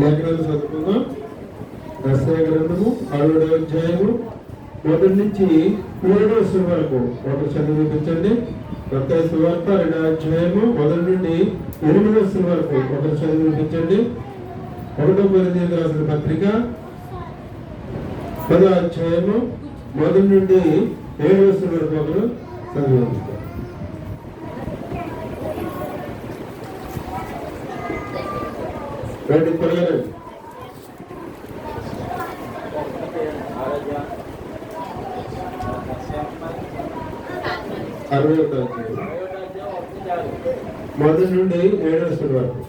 లేఖనాలు చదువుకుందాం. యెషయా గ్రంథము 6వ అధ్యాయము 1 నుంచి 7వ వచనం వరకు ఒక చదివి వినిపించండి. మత్తయి సువార్త 2వ అధ్యాయము 1 నుండి 8వ వచనం వరకు ఒక చదివి వినిపించండి. 1వ కొరింథీయులకు రాసిన పత్రిక 10వ అధ్యాయము 1 నుండి 7వ వచనం వరకు ఒకరు చదివి వినిపించండి. రండి త్వరగా 61వ అధ్యాయం మొదటి నుండి 7వ వచనం వరకు.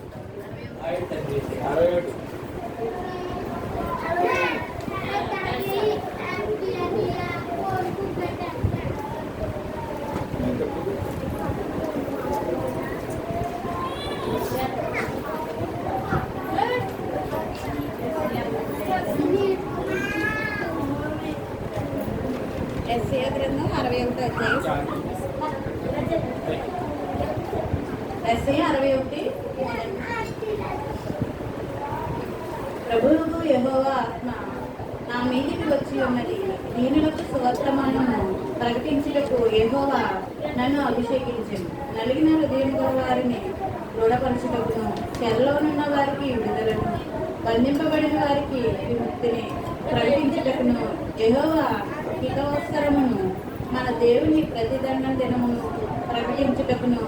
యెషయా గ్రంథం 61వ అధ్యాయం. యెషయా 61. ప్రభువుకు యెహోవా ఆత్మ నా మీదికి వచ్చి ఉన్నది, దీనులకు సువర్తమానము ప్రకటించుటకు యెహోవా నన్ను అభిషేకించెను. నలిగిన హృదయం గల వారిని దృఢపరచుటకును, చెరలోనున్న వారికి విడుదలను, బంధింపబడిన వారికి విముక్తిని ప్రకటించుటకును, యెహోవా హితవత్సరమును మన దేవుని ప్రతిదండ దినమును ప్రకటించుటకును,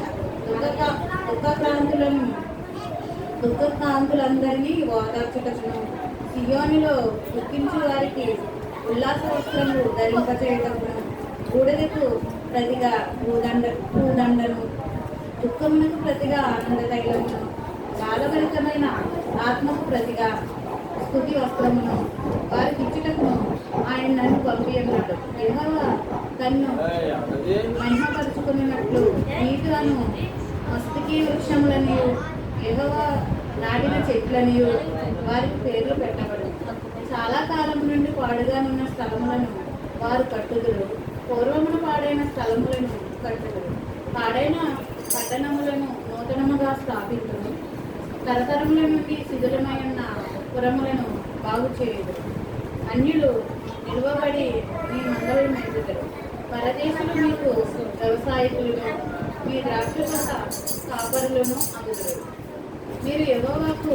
దుఃఖకాంతులందరినీ ఓదార్చుటకును, సియోనులో దుఃఖించు వారికి ఉల్లాస వస్త్రములు ధరింపచేయుటకును, బూడిదకు ప్రతిగా పూదండను, దుఃఖమునకు ప్రతిగా ఆనంద తైలమును, బాధభరితమైన ఆత్మకు ప్రతిగా స్తుతి వస్త్రమును వారికి ఇచ్చుటకును ఆయన నన్ను పంపి అన్నాడు. యెహోవా తన్ను మహిమపరుచుకున్నట్లు నీతులను మస్తకి వృక్షములనియు యెహోవా నాటిన చెట్లనియు వారికి పేర్లు పెట్టబడు. చాలా కాలం నుండి పాడుగానున్న స్థలములను వారు కట్టుదురు, పూర్వమున పాడైన స్థలములను కట్టుదురు, పాడైన పట్టణములను నూతనముగా స్థాపించును, తరతరముల నుండి శిథిలమైన పురములను బాగు చేయదు. అన్యులు నిలువబడి మీ మందలను మేపుతారు, పరదేశులు మీకు వ్యవసాయకులను, మీ ద్రాక్ష కాపరులను అమ్ముదురు. మీరు యెహోవాకు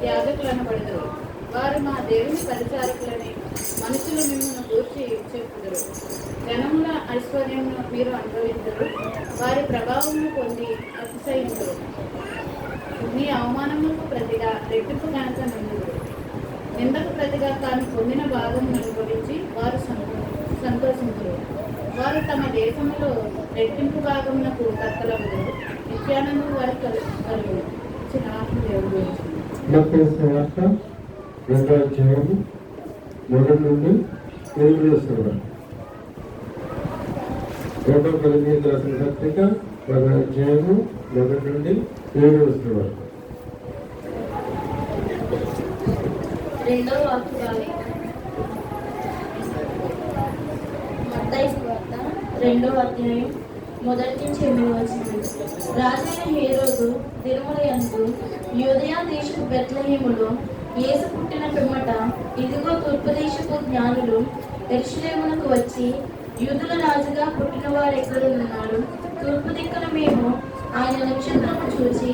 యాజకులను పడదురు, వారు మా దేవుని పరిచారకులని మనుషులు మిమ్మల్ని గూర్చి చెప్పుదురు. జనముల ఐశ్వర్యమును మీరు అనుభవించరు, వారి ప్రభావమును పొంది అతిశయించరు. మీ అవమానములకు ప్రతిగా రెట్టింపు ఘనత నుండుదురు. నిందకు ప్రతిగా తాను పొందిన భాగమును అనుభవించి వారు సంతోషించరు. వారు తమ దేశంలో రెట్టింపు భాగమునకు కర్తలవుదురు, నిత్యానందము వారి కలుగును. దేవుడు వార్త 2వ అధ్యాయము 1 నుండి 8వ వచనం వరకు. 2వ కొరింథీయులకు రాసిన పత్రిక 1వ అధ్యాయము 1 నుండి 7వ వచనం వరకు. రెండవ వాక్యాలు మత్తయి సువార్త 2వ అధ్యాయం 1 నుంచి 8 వచనం. రాజైన హేరోదు దినములయందు యూదయ దేశపు బెత్లెహేములో యేసు పుట్టిన పిమ్మట ఇదిగో తూర్పు దేశపు జ్ఞానులు యెరూషలేమునకు వచ్చి, యూదుల రాజుగా పుట్టినవాడు ఎక్కడున్నాడు? తూర్పు దిక్కున మేము ఆయన నక్షత్రము చూచి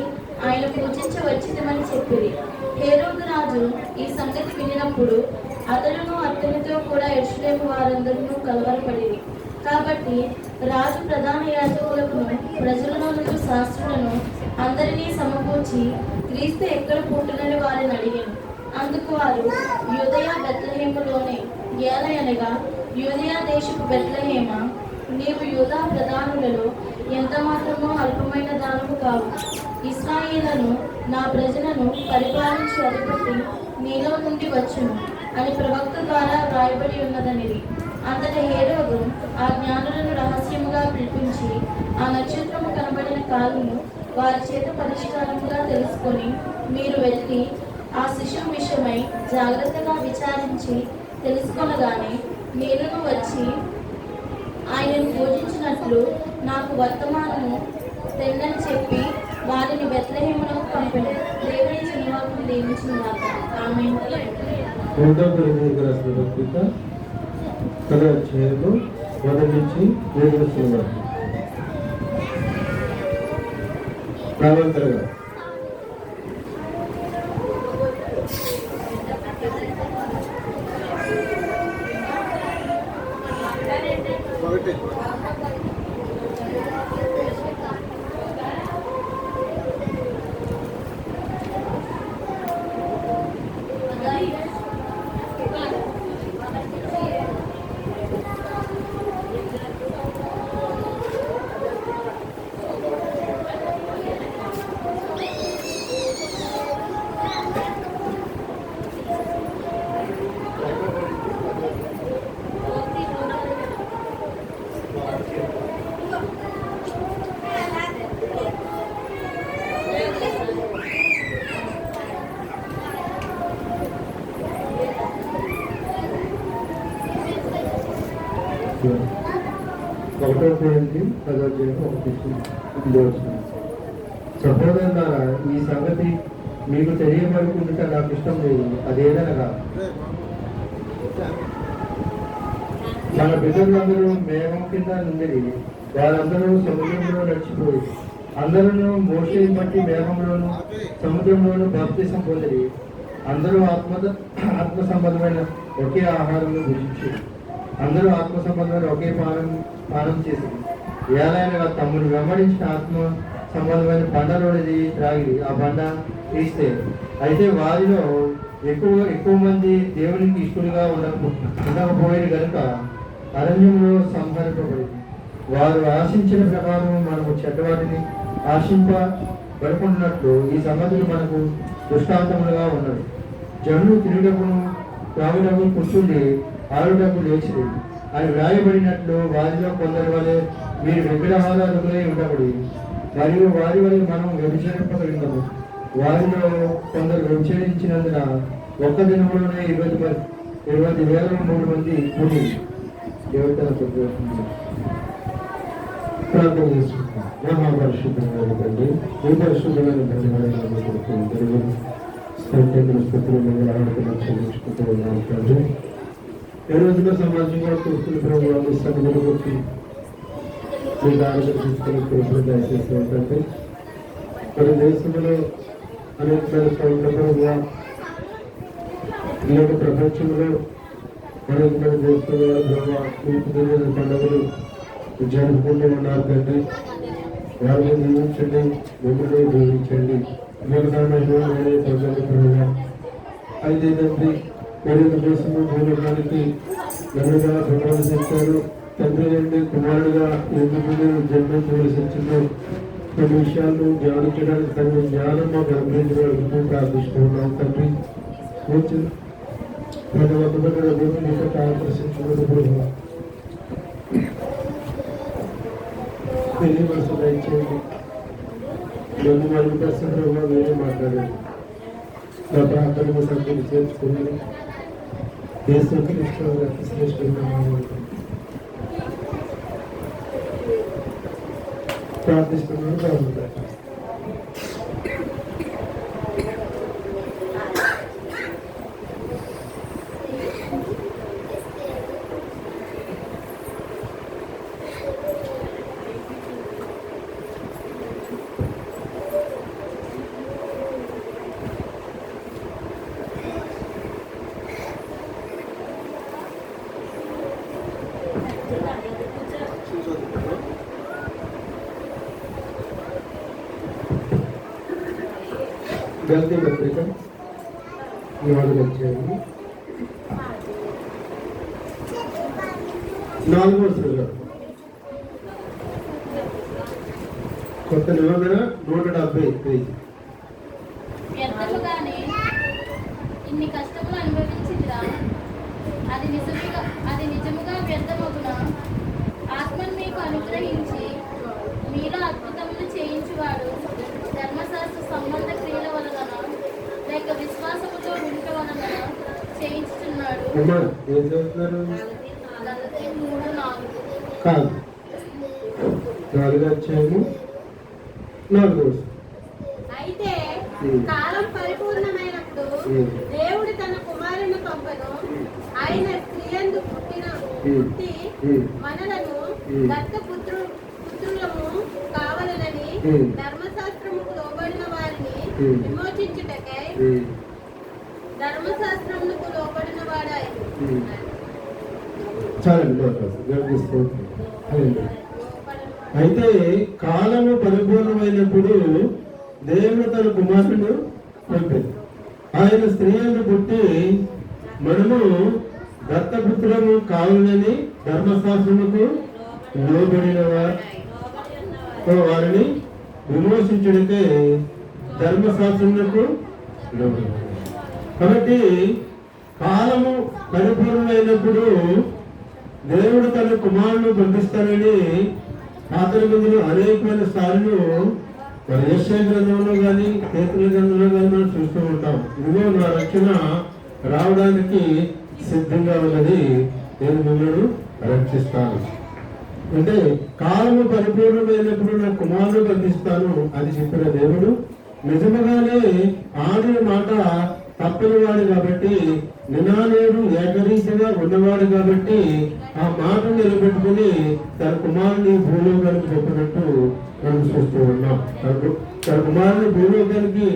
ఆయన పూజించవచ్చితమని చెప్పిరి. హేరోదు రాజు ఈ సంగతి వినినప్పుడు అతడును అతనితో కూడా యెరూషలేము వారందరూ కలవరపడిరి. కాబట్టి రాజు ప్రధాన యాజకులను ప్రజలను శాస్త్రులను అందరినీ సమకూర్చి క్రీస్తు ఎక్కడ పుట్టునని వారిని అడిగాను. అందుకు వారు యూదయ బెత్లెహేములోనే. ఏలయనగా యూదయ దేశపు బెత్లెహేమ, నీవు యూదా ప్రధానులలో ఎంత మాత్రమో అల్పమైన దానము కావు. ఇశ్రాయేలును నా ప్రజలను పరిపాలించు అధిపతి నీలో నుండి వచ్చును అని ప్రవక్త ద్వారా వ్రాయబడి ఉన్నదనిది. అంతటా హేరోదు ఆ జ్ఞానులను రహస్యముగా పిలిపించి ఆ నక్షత్రము కనబడిన కాలము వారి చేత పరిష్కారముగా తెలుసుకొని, మీరు వెళ్ళి ఆ శిశువు విషయమై జాగ్రత్తగా విచారించి తెలుసుకొనగానే నేనును వచ్చి ఆయనను పూజించినట్లు నాకు వర్తమానము తెండని చెప్పి వారిని బెత్లెహేమునకు పంపెను. దేవుని చిన్నవాకును దీవించుగాక. ఆమేన్. 2వ కొరింథీయులకు రాసిన పత్రిక 1వ అధ్యాయము 1 నుంచి 7వ వచనం వరకు. ప్రారంభంగా ఒకటో పేరుకి 10వ అధ్యాయం 1 సహోదరులారా, ఈ సంగతి మీకు తెలియబడుకుంటే నాకు ఇష్టం లేదు. అదేదనగా మన పితరులందరూ మేఘం కింద నుండి వారందరూ సముద్రంలో నడిచిపోయి అందరూ మోషేని బట్టి మేఘంలోను సముద్రంలోను బాప్తిసం పొంది అందరూ ఆత్మ సంబంధమైన ఒకే ఆహారంలో భుజించి అందరూ ఆత్మ సంబంధమైన ఒకే పానం చేసి ఏలైనా తమ్ముడు వెంబడించిన ఆత్మ సంబంధమైన బండలోనిది త్రాగి ఆ బండ తీస్తే అయితే వారిలో ఎక్కువ మంది దేవునికి ఇష్టలుగా ఉండకపోయేది కనుక అరణ్యంలో సంహరింపబడింది. వారు ఆశించిన ప్రకారం మనము చెడ్డవాటిని ఆశింపబడుకున్నట్లు ఈ సంగతులు మనకు దృష్టాంతములుగా ఉన్నది. జనులు తిరుగుటకును త్రాగుటకు కూర్చుండి ఆరుటకు లేచి అని వ్రాయబడినట్లు వారిలో కొందరి వలె మీరు విగ్రహారాధకులై ఉండబడి మరియు వారి వలె మనం వ్యభిచరింపగలిగినము. వారిలో కొందరు వ్యభిచరించినందున ఒక్క దినంలోనే 20,003 మంది కూడి దేవతలకు ప్రార్థన చేసుకుంటాం. మహాపరిశుద్ధమైన తండ్రి, ఈ పరిశుద్ధమైన తండ్రి స్థితులు మంగళాలను చెల్లించుకుంటూ ఉన్నాం తండ్రి. ఏ రోజున సమాజంలో చూస్తున్న ప్రభుత్వ సభ్యులు వచ్చి మీ దారిలో తీసుకుని పురుషులు దయచేస్తూ ఉంటుంది. మన దేశంలో అనేకమైన ప్రభుత్వ ఈ యొక్క ప్రపంచంలో అనేకమైన దేశంలో ప్రభావ పండుగలు జరుపుకుంటూ ఉన్నారు తండ్రి. వారిని దీవించండి, మిమ్మల్ని దీవించండి. అయితే తండ్రి వేరొక దేశంలో భూలోకానికి నన్నుగా ప్రవేశించారు తండ్రి నుండి కుమారుడుగా ఎందుకు జన్మించవలసి వచ్చిందో కొన్ని విషయాలను ధ్యానించడానికి తన జ్ఞానం మాకు అనుగ్రహించడానికి ప్రార్థిస్తున్నాం తండ్రి. మన వద్ద ఆకర్షించుకున్న తెలియవలసి దయచేయండి. నన్ను మన ప్రశ్నగా వేరే మాట్లాడండి. నా ప్రార్థన సంఖ్యను చేర్చుకుని దేశానికి ప్రార్థిస్తున్నాను. బాగుంటాయి. గల్తీ పత్రిక 4వ అధ్యాయం 4వ వచనం. కొత్త నిబంధన 170 పేజీ. వ్యర్థముగానే ఇన్ని కష్టములు అనుభవించిరా, అది నిజముగా వ్యర్థమగునా? ఆత్మను మీకు అనుగ్రహించి మీలో అద్భుతములు చేయించువాడు ధర్మశాస్త్ర సంబంధ క్రియల వలన లేక విశ్వాసముతో ఉంట వలన చేయించుతున్నాడు. 3:4 అయితే కాలం పరిపూర్ణమైనప్పుడు దేవుడు తన కుమారుని పంపను. ఆయన స్త్రీయందు పుట్టి మనలను దత్త పుత్రులము కావాలనని ధర్మశాస్త్రముకు లోబడిన వారిని విమోచించుటకై ధర్మశాస్త్రముకు లోబడిన వాడాయి. అయితే కాలము పరిపూర్ణమైనప్పుడు దేవుడు తన కుమారుడు పంపాడు. ఆయన స్త్రీలను పుట్టి మనము దత్తపుత్రము కావాలని ధర్మశాస్త్రముకు లోబడిన వారిని విమోచించడితే ధర్మశాస్త్రములకు లోబడి. కాబట్టి కాలము పరిపూర్ణమైనప్పుడు దేవుడు తన కుమారుడు పంపిస్తానని పాత నిబంధనలు అనేకమైన సార్లు మన యెషయా గ్రంథంలో కానీ కీర్తన గ్రంథంలో కానీ మనం చూస్తూ ఉంటాం. ఇదిగో నా రక్షణ రావడానికి సిద్ధంగా ఉన్నది, నేను మిమ్మల్ని రక్షిస్తాను. అంటే కాలము పరిపూర్ణమైనప్పుడు నా కుమారుడు పంపిస్తాను అని చెప్పిన దేవుడు నిజముగానే ఆడిన మాట తప్పనివాడు కాబట్టి, నినాదేవుడు ఏకరీతిగా ఉన్నవాడు కాబట్టి ఆ మాట నిలబెట్టుకుని తన కుమారుని భూలోకానికి చెప్పినట్టు మనం చూస్తూ ఉన్నాం. తన కుమారుని భూలోకానికి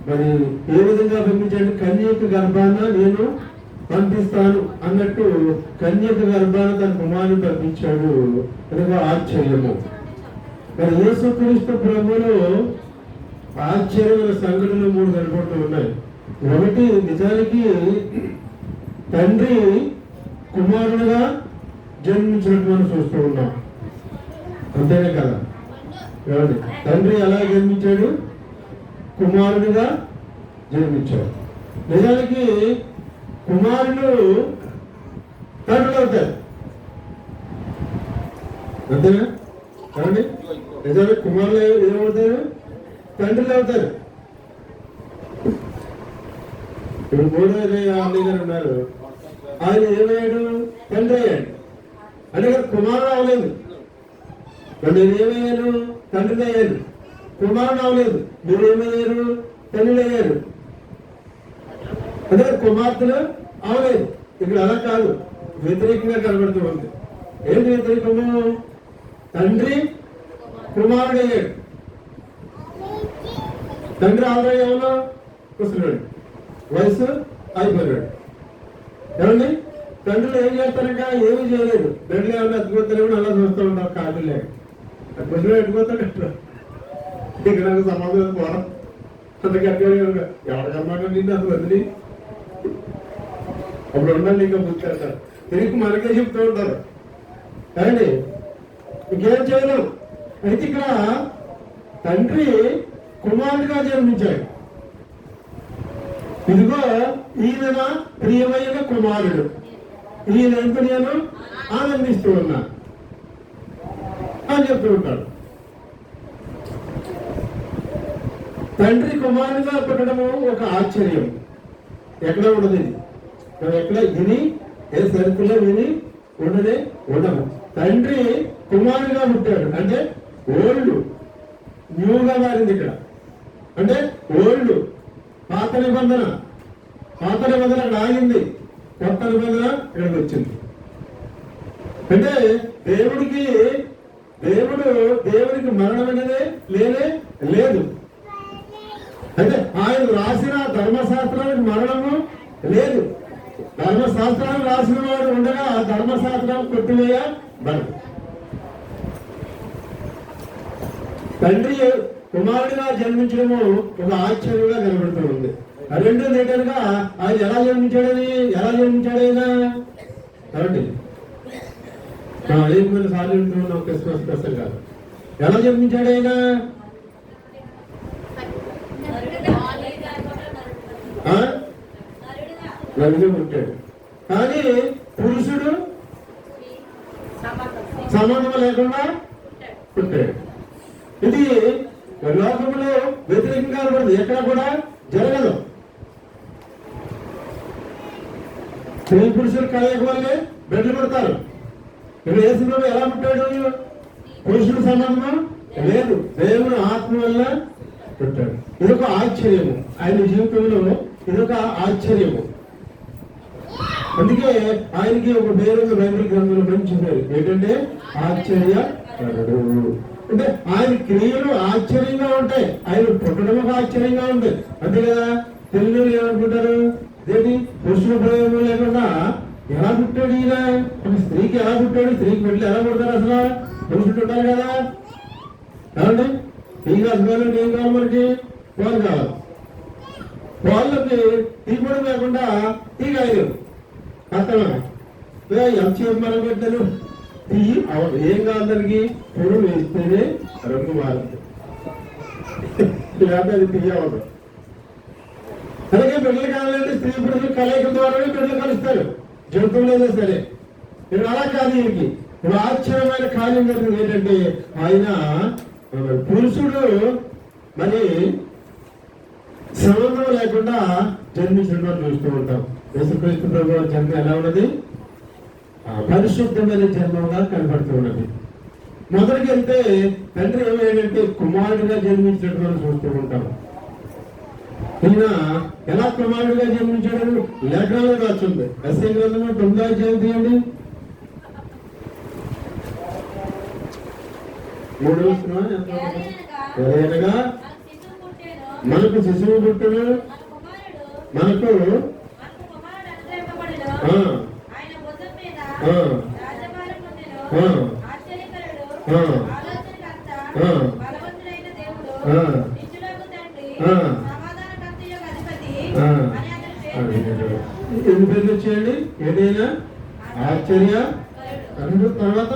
మరి ఏ విధంగా పంపించాడు? కన్యక గర్భాన నేను పంపిస్తాను అన్నట్టు కన్యక గర్భాన తన కుమారుని పంపించాడు. కనుక ఆశ్చర్యము. మరి యేసుక్రీస్తు ప్రభువులో ఆశ్చర్యమైన సంఘటనలు 3 కనపడుతూ ఉన్నాయి. ఒకటి, నిజానికి తండ్రి కుమారుడుగా జన్మించినట్టు మనం చూస్తూ ఉన్నాం. అంతేనే కదా? తండ్రి ఎలా జన్మించాడు? కుమారుడిగా జన్మించాడు. నిజానికి కుమారులు తండ్రులు అవుతారు. అంతేనా? కాదండి? నిజానికి కుమారులు ఏమవుతారు? తండ్రులు అవుతారు. ఇప్పుడు 3వ అన్నయ్య గారు ఉన్నారు. ఆయన ఏమయ్యాడు? తండ్రి అయ్యాడు. అంటే కుమారుడు అవ్వలేదు. మరి నేను ఏమయ్యాను? తండ్రిని అయ్యాను. కుమారుడు అవ్వలేదు. మీరు ఏమయ్యారు? తండ్రులు అయ్యారు. అంటే కుమార్తెలు అవలేదు. ఇక్కడ అలా కాదు, వ్యతిరేకంగా కనబడుతూ ఉంది. ఏంటి వ్యతిరేకము? తండ్రి కుమారుడు అయ్యాడు. తండ్రి ఆల్రెడీ ఏమన్నా వస్తున్నాడు, వయసు అయిపోయాడు. ఏమండి? తండ్రులు ఏం చేస్తారంట? ఏమీ చేయలేదు. తండ్రి ఏమన్నా ఎత్తుకోతారేమో అలా చూస్తూ ఉంటారు. కాదు లేక అట్టుకొచ్చినా ఎట్టుకోతాడు. ఇక్కడ నాకు సమాధానం పోవడం అంత గట్టిగా ఎవరికమ్మా నిన్ను అది వదిలి అప్పుడు ఉండాలి. ఇంకా ముందుకెళ్తారు. తిరిగి మనకే చెప్తూ ఉంటారు. కానీ ఇంకేం చేయలేం. అయితే ఇక్కడ తండ్రి కుమారుడిగా జన్మించాడు. ఇదిగో ఈయన ప్రియమైన కుమారుడు, ఈయన ఎంత నేను ఆనందిస్తూ ఉన్నా అని చెప్తూ ఉంటాడు. తండ్రి కుమారుడిగా పుట్టడము ఒక ఆశ్చర్యం. ఎక్కడ ఉండదు ఇది. మనం ఎక్కడ విని ఏ సరుకుల్లో విని ఉండదే ఉండము. తండ్రి కుమారుడిగా పుట్టాడు అంటే ఓల్డ్ న్యూగా మారింది ఇక్కడ. అంటే ఓల్డ్ పాత నిబంధన అక్కడ ఆగింది, కొత్త నిబంధన ఇక్కడికి వచ్చింది. అంటే దేవుడికి మరణం అనేది లేదు. అంటే ఆయన రాసిన ధర్మశాస్త్రానికి మరణము లేదు. ధర్మశాస్త్రాన్ని రాసిన వాడు ఉండగా ధర్మశాస్త్రం కొట్టివేయబడదు. తండ్రి కుమారుడిగా జన్మించడము ఒక ఆశ్చర్యంగా కనబడుతూ ఉంది. రెండోది ఏంటనగా ఆయన ఎలా జన్మించాడైనా కాబట్టి 5 సార్లు ఉంటున్నాం క్రిస్మస్ స్పెషల్ కాదు. ఎలా జన్మించాడైనా? నలుగురు పుట్టాడు. కానీ పురుషుడు సంబంధం లేకుండా పుట్టాడు. ఇది లోకంలో వ్యతిరేకంగా పడుతుంది, ఎక్కడ కూడా జరగదు. స్త్రీ పురుషులు కలయిక వల్లే బిడ్డలు పుడతారు. ఇక్కడ యేసుప్రభు ఎలా పుట్టాడు? పురుషుడు సంబంధం లేదు, దేవుని ఆత్మ వల్ల పుట్టాడు. ఇదొక ఆశ్చర్యము. ఆయన జీవితంలో ఇదొక ఆశ్చర్యము. అందుకే ఆయనకి ఒక పేరు బైబిల్ గ్రంథంలో మంచి పేరు ఏంటంటే ఆశ్చర్యకరుడు. అంటే ఆయన క్రియలు ఆశ్చర్యంగా ఉంటాయి, ఆయన పుట్టడం ఒక ఆశ్చర్యంగా ఉంటుంది. అంతే కదా? తెలుగులో ఏమనుకుంటారు? ఏంటి పురుషుల ప్రయోగం లేకుండా ఎలా పుట్టాడు ఈయన? ఒక స్త్రీకి ఎలా పుట్టాడు? స్త్రీకి బిడ్డలు ఎలా పుడతారు? అసలు పురుషుడు ఉంటారు కదా. ఏమండి? టీ కావాలి, ఏం కావాలి మనకి? పాలు కావాలి. వాళ్ళకి టీ కూడా లేకుండా టీ కాయలు అర్థమా? ఎంతసేపు మనం పెట్టారు టీ అవదు. ఏం కావాలి దానికి? పొడి వేస్తేనే రంగు మారుతుంది, లేదా అది టీ అవ్వదు. అలాగే బిడ్డలు కావాలంటే స్త్రీ పురుషులు కలయిక ద్వారానే బిడ్డలు కలుస్తారు, జంతువులైనా సరే. ఇక్కడ అలా కాదు. ఈయనకి ఇప్పుడు ఆశ్చర్యమైన కార్యం జరిగింది ఏంటంటే ఆయన పురుషుడు మరి సంబంధం లేకుండా జన్మించడం చూస్తూ ఉంటాం. యేసుక్రీస్తు ప్రభు జన్మ ఎలా ఉన్నది? పరిశుద్ధమైన జన్మగా కనబడుతున్నది. మొదటికి వెళ్తే తండ్రి ఏమైందంటే కుమారుడిగా జన్మించినట్టు మనం చూస్తూ ఉంటాం. ఈయన ఎలా కుమారుడిగా జన్మించాడు లేఖనాలు రాస్తుంది. ఎస్ఐ గ్రంథంలో 9వ అధ్యాయం తీయండి. 3వ వచనం. ఎలాగనగా మనకు శిశువు పుట్టును, మనకు ఎన్ని పేర్లు వచ్చేయండి? ఏదైనా ఆశ్చర్య తర్వాత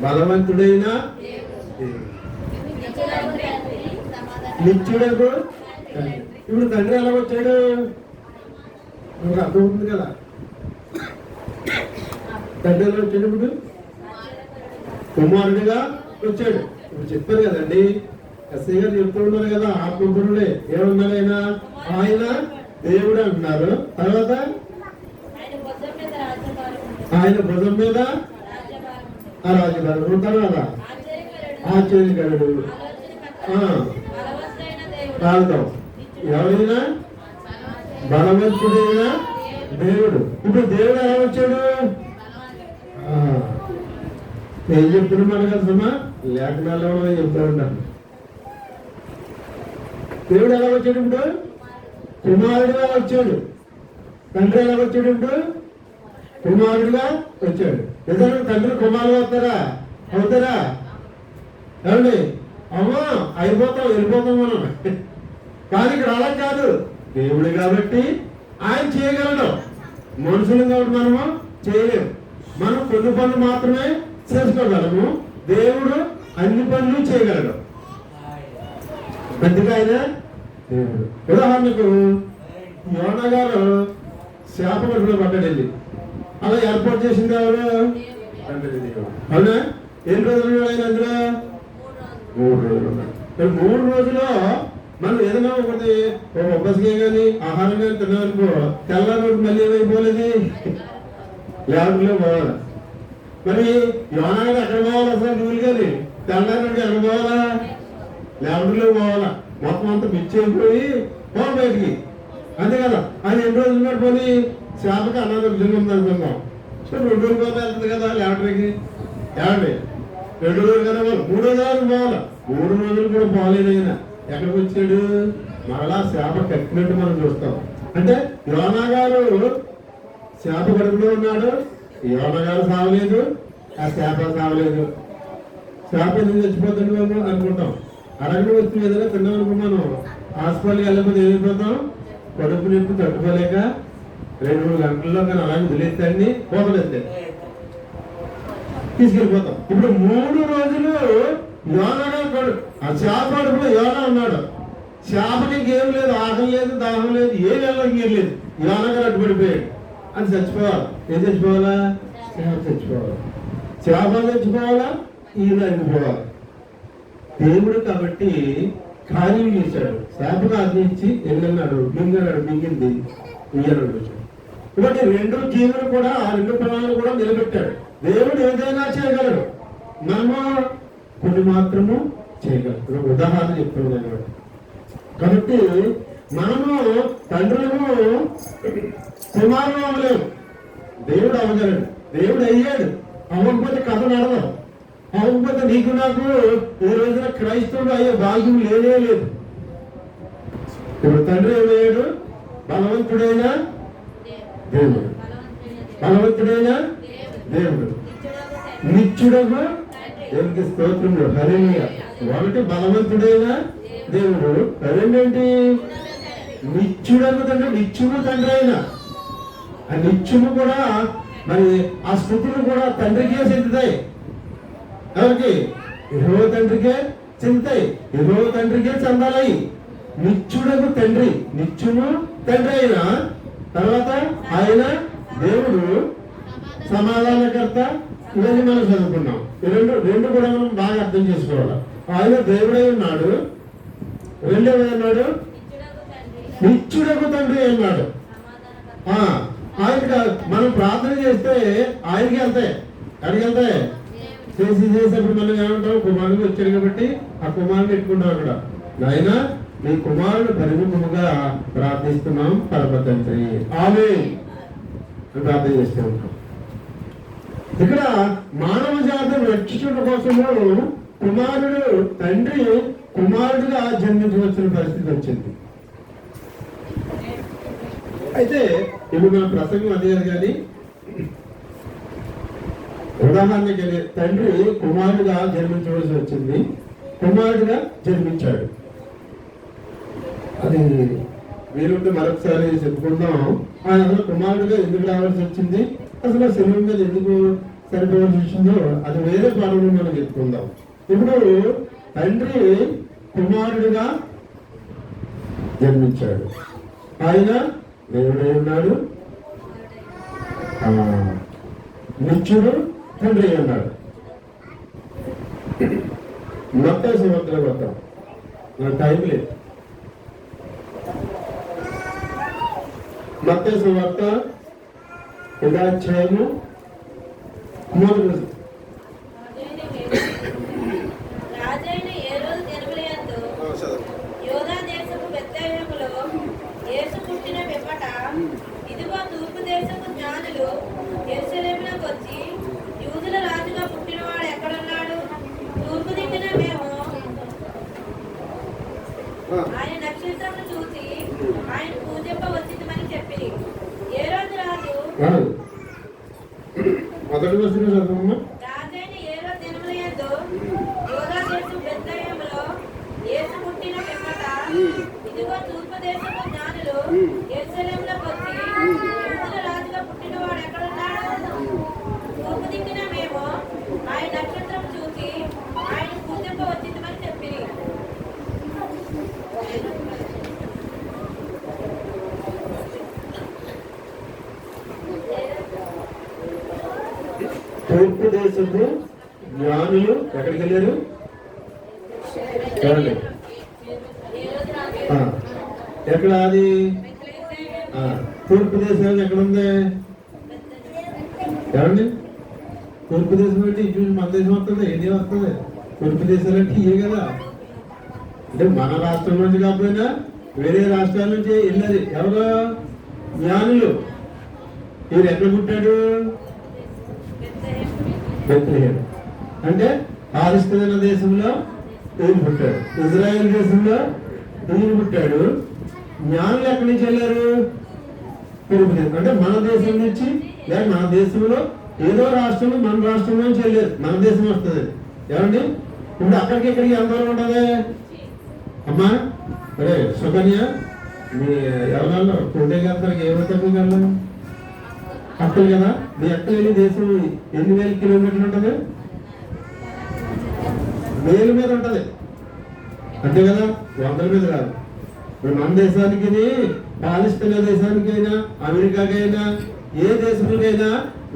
బలవంతుడైన నిత్యుడకు. ఇప్పుడు తండ్రి ఎలా వచ్చాడు? మనకు అర్థమవుతుంది కదా. తండ్రి ఎలా వచ్చాడు? ఇప్పుడు కుమారుడిగా వచ్చాడు. ఇప్పుడు చెప్పారు కదండి, ఎస్ఐ గారు చెప్తూ ఉన్నారు కదా, ఆత్మపురుడే ఏమన్నారు ఆయన దేవుడు అంటున్నారు. తర్వాత ఆయన భుజం మీద ఆ రాజభారం, తర్వాత ఆశ్చర్యకరుడు, కాదు ఎవరైనా బలవంతుడైన దేవుడు. ఇప్పుడు దేవుడు ఎలా వచ్చాడు? ఏం చెప్తున్నాం కదమ్మా, లేఖనాల్లో చెప్తూ ఉంటాను. దేవుడు ఎలా వచ్చాడు? ఇప్పుడు కుమారుడిగా వచ్చాడు. తండ్రి ఎలా వచ్చాడు? ఇప్పుడు కుమారుడిగా వచ్చాడు. నిజంగా తండ్రి కుమారుడు అవుతారా? ఏమండి? అమ్మా అయిపోతాం, వెళ్ళిపోతాం మనం. కానీ ఇక్కడ అలా కాదు. దేవుడు కాబట్టి ఆయన చేయగలడు. మనుషులు కాబట్టి మనము చేయలేము. మనం కొన్ని పనులు మాత్రమే చేసుకోగలము. దేవుడు అన్ని పనులు చేయగలడు. అందుకే ఆయన దేవుడు. ఉదాహరణకు యోనా గారు శాప గడుపులో పడ్డాడండి. అలా ఏర్పాటు చేసింది ఎవరు? అవునా? ఎన్ని రోజులు ఆయన అందులో? 3 రోజులు ఉన్నాడు. 3 రోజుల్లో మనం ఏదైనా ఒకటి బస్కే కానీ ఆహారం కానీ తిన్నామనుకో, తెల్లారి మళ్ళీ ఏమైపోలేదు, ల్యాబ్లో పోవాలి. మరి యోనా గారు ఎక్కడ పోవాలి? అసలు రూల్ కానీ తెల్లారి ఎక్కడ పోవాలా? ల్యాబ్లో పోవాలా. మొత్తం అంతా మిర్చి అయిపోయి పోవాలి బయటికి, అంతే కదా. ఆయన ఎన్ని రోజులు ఉన్నాడు? పోనీ చేపకి అన్నది విధంగా ఉంది అనుకుందాం. సో 2 రోజులు పోతే వెళ్తుంది కదా ల్యాబరేటరీకి. ఏమండి 2 రోజులు కదా, 3 రోజులు పోవాలి. 3 రోజులు కూడా పోలేదు. ఆయన ఎక్కడికి వచ్చాడు? మరలా చేప కట్టినట్టు మనం చూస్తాం. అంటే యోనా గారు చేప కడుపులో ఉన్నాడు. యోనా గారు సావలేదు, ఆ చేప సావలేదు. చేప ఎందుకు చచ్చిపోతుంది మేము అనుకుంటాం. అడగడం వచ్చి ఏదైనా తిన్నామనుకో, మనం హాస్పిటల్కి వెళ్ళకపోతే ఏమైపోతాం? కడుపు నొప్పి తట్టుకోలేక 2-3 గంటల్లో కానీ అలాగే వదిలేస్తాన్ని పోతలేస్తే తీసుకెళ్ళిపోతాం. ఇప్పుడు 3 రోజులు యోనా ఆ చేప కడుపులో యోనా ఉన్నాడు. చేపకి ఇంకేం లేదు, ఆకలి లేదు, దాహం లేదు, ఏం వెళ్ళకి లేదు. యోనా గారు అడ్డుపడిపోయాడు. అని చచ్చిపోవాలి. ఏం చచ్చిపోవాలా? చేప చచ్చిపోవాలి. చేప చచ్చిపోవాలా? ఈయన అడిగిపోవాలి. దేవుడు కాబట్టి కార్యం చేశాడు. చేపకు ఆజ్ఞించి వెళ్ళన్నాడు, మింగన్నాడు, మింగింది ఇయ్యన్నాడు. కాబట్టి 2 జీవులు కూడా, ఆ 2 ప్రాణాలు కూడా నిలబెట్టాడు. దేవుడు ఏదైనా చేయగలడు, మనము కొన్ని మాత్రము చేయగలరు. ఉదాహరణ చెప్తున్నాడు. కాబట్టి మనము తండ్రులను కుమారులు అవ్వలేము. దేవుడు అవ్వగలడు. దేవుడు అయ్యాడు. అవ్వకపోతే కథ నడదాం. అవ్వకపోతే నీకు నాకు ఈ రోజున క్రైస్తవుడు అయ్యే భాగ్యం లేనే లేదు. ఇప్పుడు తండ్రి ఏమయ్యాడు? బలవంతుడైన దేవుడు. బలవంతుడైన దేవుడు. నిత్యుడకు దేవునికి స్తోత్రములు. హల్లెలూయా. ఒకటి బలవంతుడైన దేవుడు, రెండేంటి? నిత్యుడకు తండ్రి. నిత్యుడు తండ్రి అయిన ఆ నిత్యుడు కూడా మరి ఆ స్థుతులు కూడా తండ్రికే చెందుతాయి. ఎవరికి? యెహోవా తండ్రికే చెందుతాయి. యెహోవా తండ్రికే చెందాలి. నిత్యుడకు తండ్రి, నిత్యుడు తండ్రి అయిన తర్వాత ఆయన దేవుడు సమాధానకర్త. ఇవన్నీ మనం చదువుకున్నాం. రెండు కూడా మనం బాగా అర్థం చేసుకోవాలి. ఆయన దేవుడై ఉన్నాడు, రెండేమై ఉన్నాడు? నిత్యుడకు తండ్రి అన్నాడు. ఆయన మనం ప్రార్థన చేస్తే ఆయనకి వెళ్తాయి. ఎక్కడికి వెళ్తాయి? చేసేటప్పుడు మనం ఏమంటాం? కుమారుడు వచ్చాడు కాబట్టి ఆ కుమారుడు పెట్టుకుంటాం అక్కడ. నాయన నీ కుమారుడు పరిమితముగా ప్రార్థిస్తున్నాం పరమ తండ్రి, ఆమేన్ ప్రార్థన చేస్తూ ఉంటాం. ఇక్కడ మానవ జాతిని రక్షించడం కోసము కుమారుడు తండ్రి కుమారుడుగా జన్మించవలసిన పరిస్థితి వచ్చింది. అయితే ఇప్పుడు మన ప్రసంగం అదే కానీ ఉదాహరణకి తండ్రి కుమారుడుగా జన్మించవలసి వచ్చింది, కుమారుడుగా జన్మించాడు. అది వీలుంటే మరొకసారి చెప్పుకుందాం. ఆయన అసలు కుమారుడుగా ఎందుకు రావాల్సి వచ్చింది, అసలు శరీరం మీద ఎందుకు సరిపోవాల్సి వచ్చిందో అది వేరే పాఠంలో మనం చెప్పుకుందాం. ఇప్పుడు తండ్రి కుమారుడుగా జన్మించాడు. ఆయన దేవుడై ఉన్నాడు, నిత్యుడు తండ్రి అన్నాడు. మత్తయి సువార్తలో వద్దాం, టైం లేదు. మత్తయి సువార్త 1వ అధ్యాయము 3వ వచనం. రాజైన హేరోదు జెరుసలేములో యూదా దేశపు బెత్లెహేములో యేసు పుట్టిన పిమ్మట ఇదిగో తూర్పు దేశపు జ్ఞానులు యెరూషలేమునకు వచ్చి, యూదుల రాజుగా పుట్టినవాడు ఎక్కడున్నాడు? తూర్పు దిక్కున మేము ఆయన నక్షత్రమును చూసి ఆయన పూజింప వచ్చిందని చెప్పి హేరోదు రాజు మొదటి వచనం చదవమ్మా. రాజైన హేరోదు దినములందు యూదా దేశపు బెత్లెహేములో యేసు పుట్టిన పిమ్మట ఇదిగో తూర్పు దేశపు జ్ఞానులు యెరూషలేమునకు వచ్చి, యూదుల రాజుగా పుట్టినవాడు ఎక్కడున్నాడు? తూర్పు దిక్కున మేము ఆయన నక్షత్రం చూసి ఆయన పూజింప వచ్చిందని చెప్పి తూర్పు దేశపు జ్ఞానులు ఎక్కడికి వెళ్ళారు? చూడండి ఎక్కడ అది? తూర్పు దేశం ఎక్కడుంది? ఏమండి తూర్పు దేశం అంటే ఇటు మన దేశం వస్తుంది, ఇండియా వస్తుంది. తూర్పు దేశాలు అంటే ఇవే కదా. అంటే మన రాష్ట్రం నుంచి కాకపోయినా వేరే రాష్ట్రాల నుంచి వెళ్ళారు ఎవరు? జ్ఞానులు. ఈయన ఎక్కడ పుట్టాడు? బెత్లెహేము. అంటే పాలస్తీనా దేశంలో ఈయన పుట్టాడు, ఇజ్రాయెల్ దేశంలో ఈయన పుట్టాడు. జ్ఞానులు ఎక్కడి నుంచి వెళ్ళారు? తూర్పు దేశం. అంటే మన దేశం నుంచి, లేదా మన దేశంలో ఏదో రాష్ట్రం, మన రాష్ట్రం నుంచి వెళ్ళారు, మన దేశం వస్తుంది. ఏమండి ఇప్పుడు అక్కడికి ఇక్కడికి ఎంత దూరం ఉంటుంది అమ్మా? అరే సుకన్య, మీ ఎవరన్నా పుట్టే గంటకి ఏమవుతారు మీకు? వెళ్ళాలి అక్కలు కదా. మీ అక్కలు వెళ్ళి దేశం ఎన్ని వేల కిలోమీటర్లు ఉంటుంది? వేల మీద ఉంటుంది, అంతే కదా, వందల మీద కాదు. ఇప్పుడు మన దేశానికి, పాలస్తీనా దేశానికైనా, అమెరికాకైనా, ఏ దేశానికైనా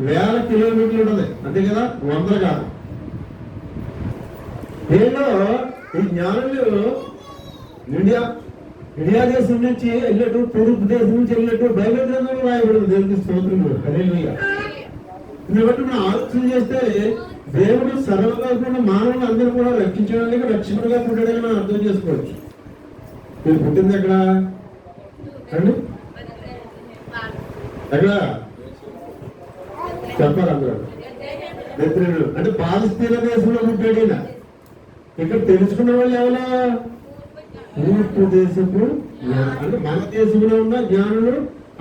వేల కిలోమీటర్లు ఉంటుంది, అంతే కదా, వందలు కాదు. దీనిలో ఈ జ్ఞానులు ఇండియా దేశం నుంచి వెళ్ళినట్టు, తూర్పు దేశం నుంచి వెళ్ళినట్టు బైబిల్ గ్రంథంలో రాయబడింది. దేవుడికి స్తోత్రం. హల్లెలూయా. దీన్ని బట్టి మనం ఆలోచన చేస్తే దేవుడు సర్వలోకంలో మానవులు అందరూ కూడా రక్షించడానికి రక్షకుడుగా పుట్టాడని మనం అర్థం చేసుకోవచ్చు. మీరు పుట్టింది ఎక్కడ అండి? ఎక్కడ చెప్పాలి అందరూ? బెత్లెహేము. అంటే పాలస్తీనా దేశంలో పుట్టాడు ఈయన. ఇక్కడ తెలుసుకున్న వాళ్ళు ఎవరా? తూర్పు దేశపు అంటే మన దేశంలో ఉన్న జ్ఞానులు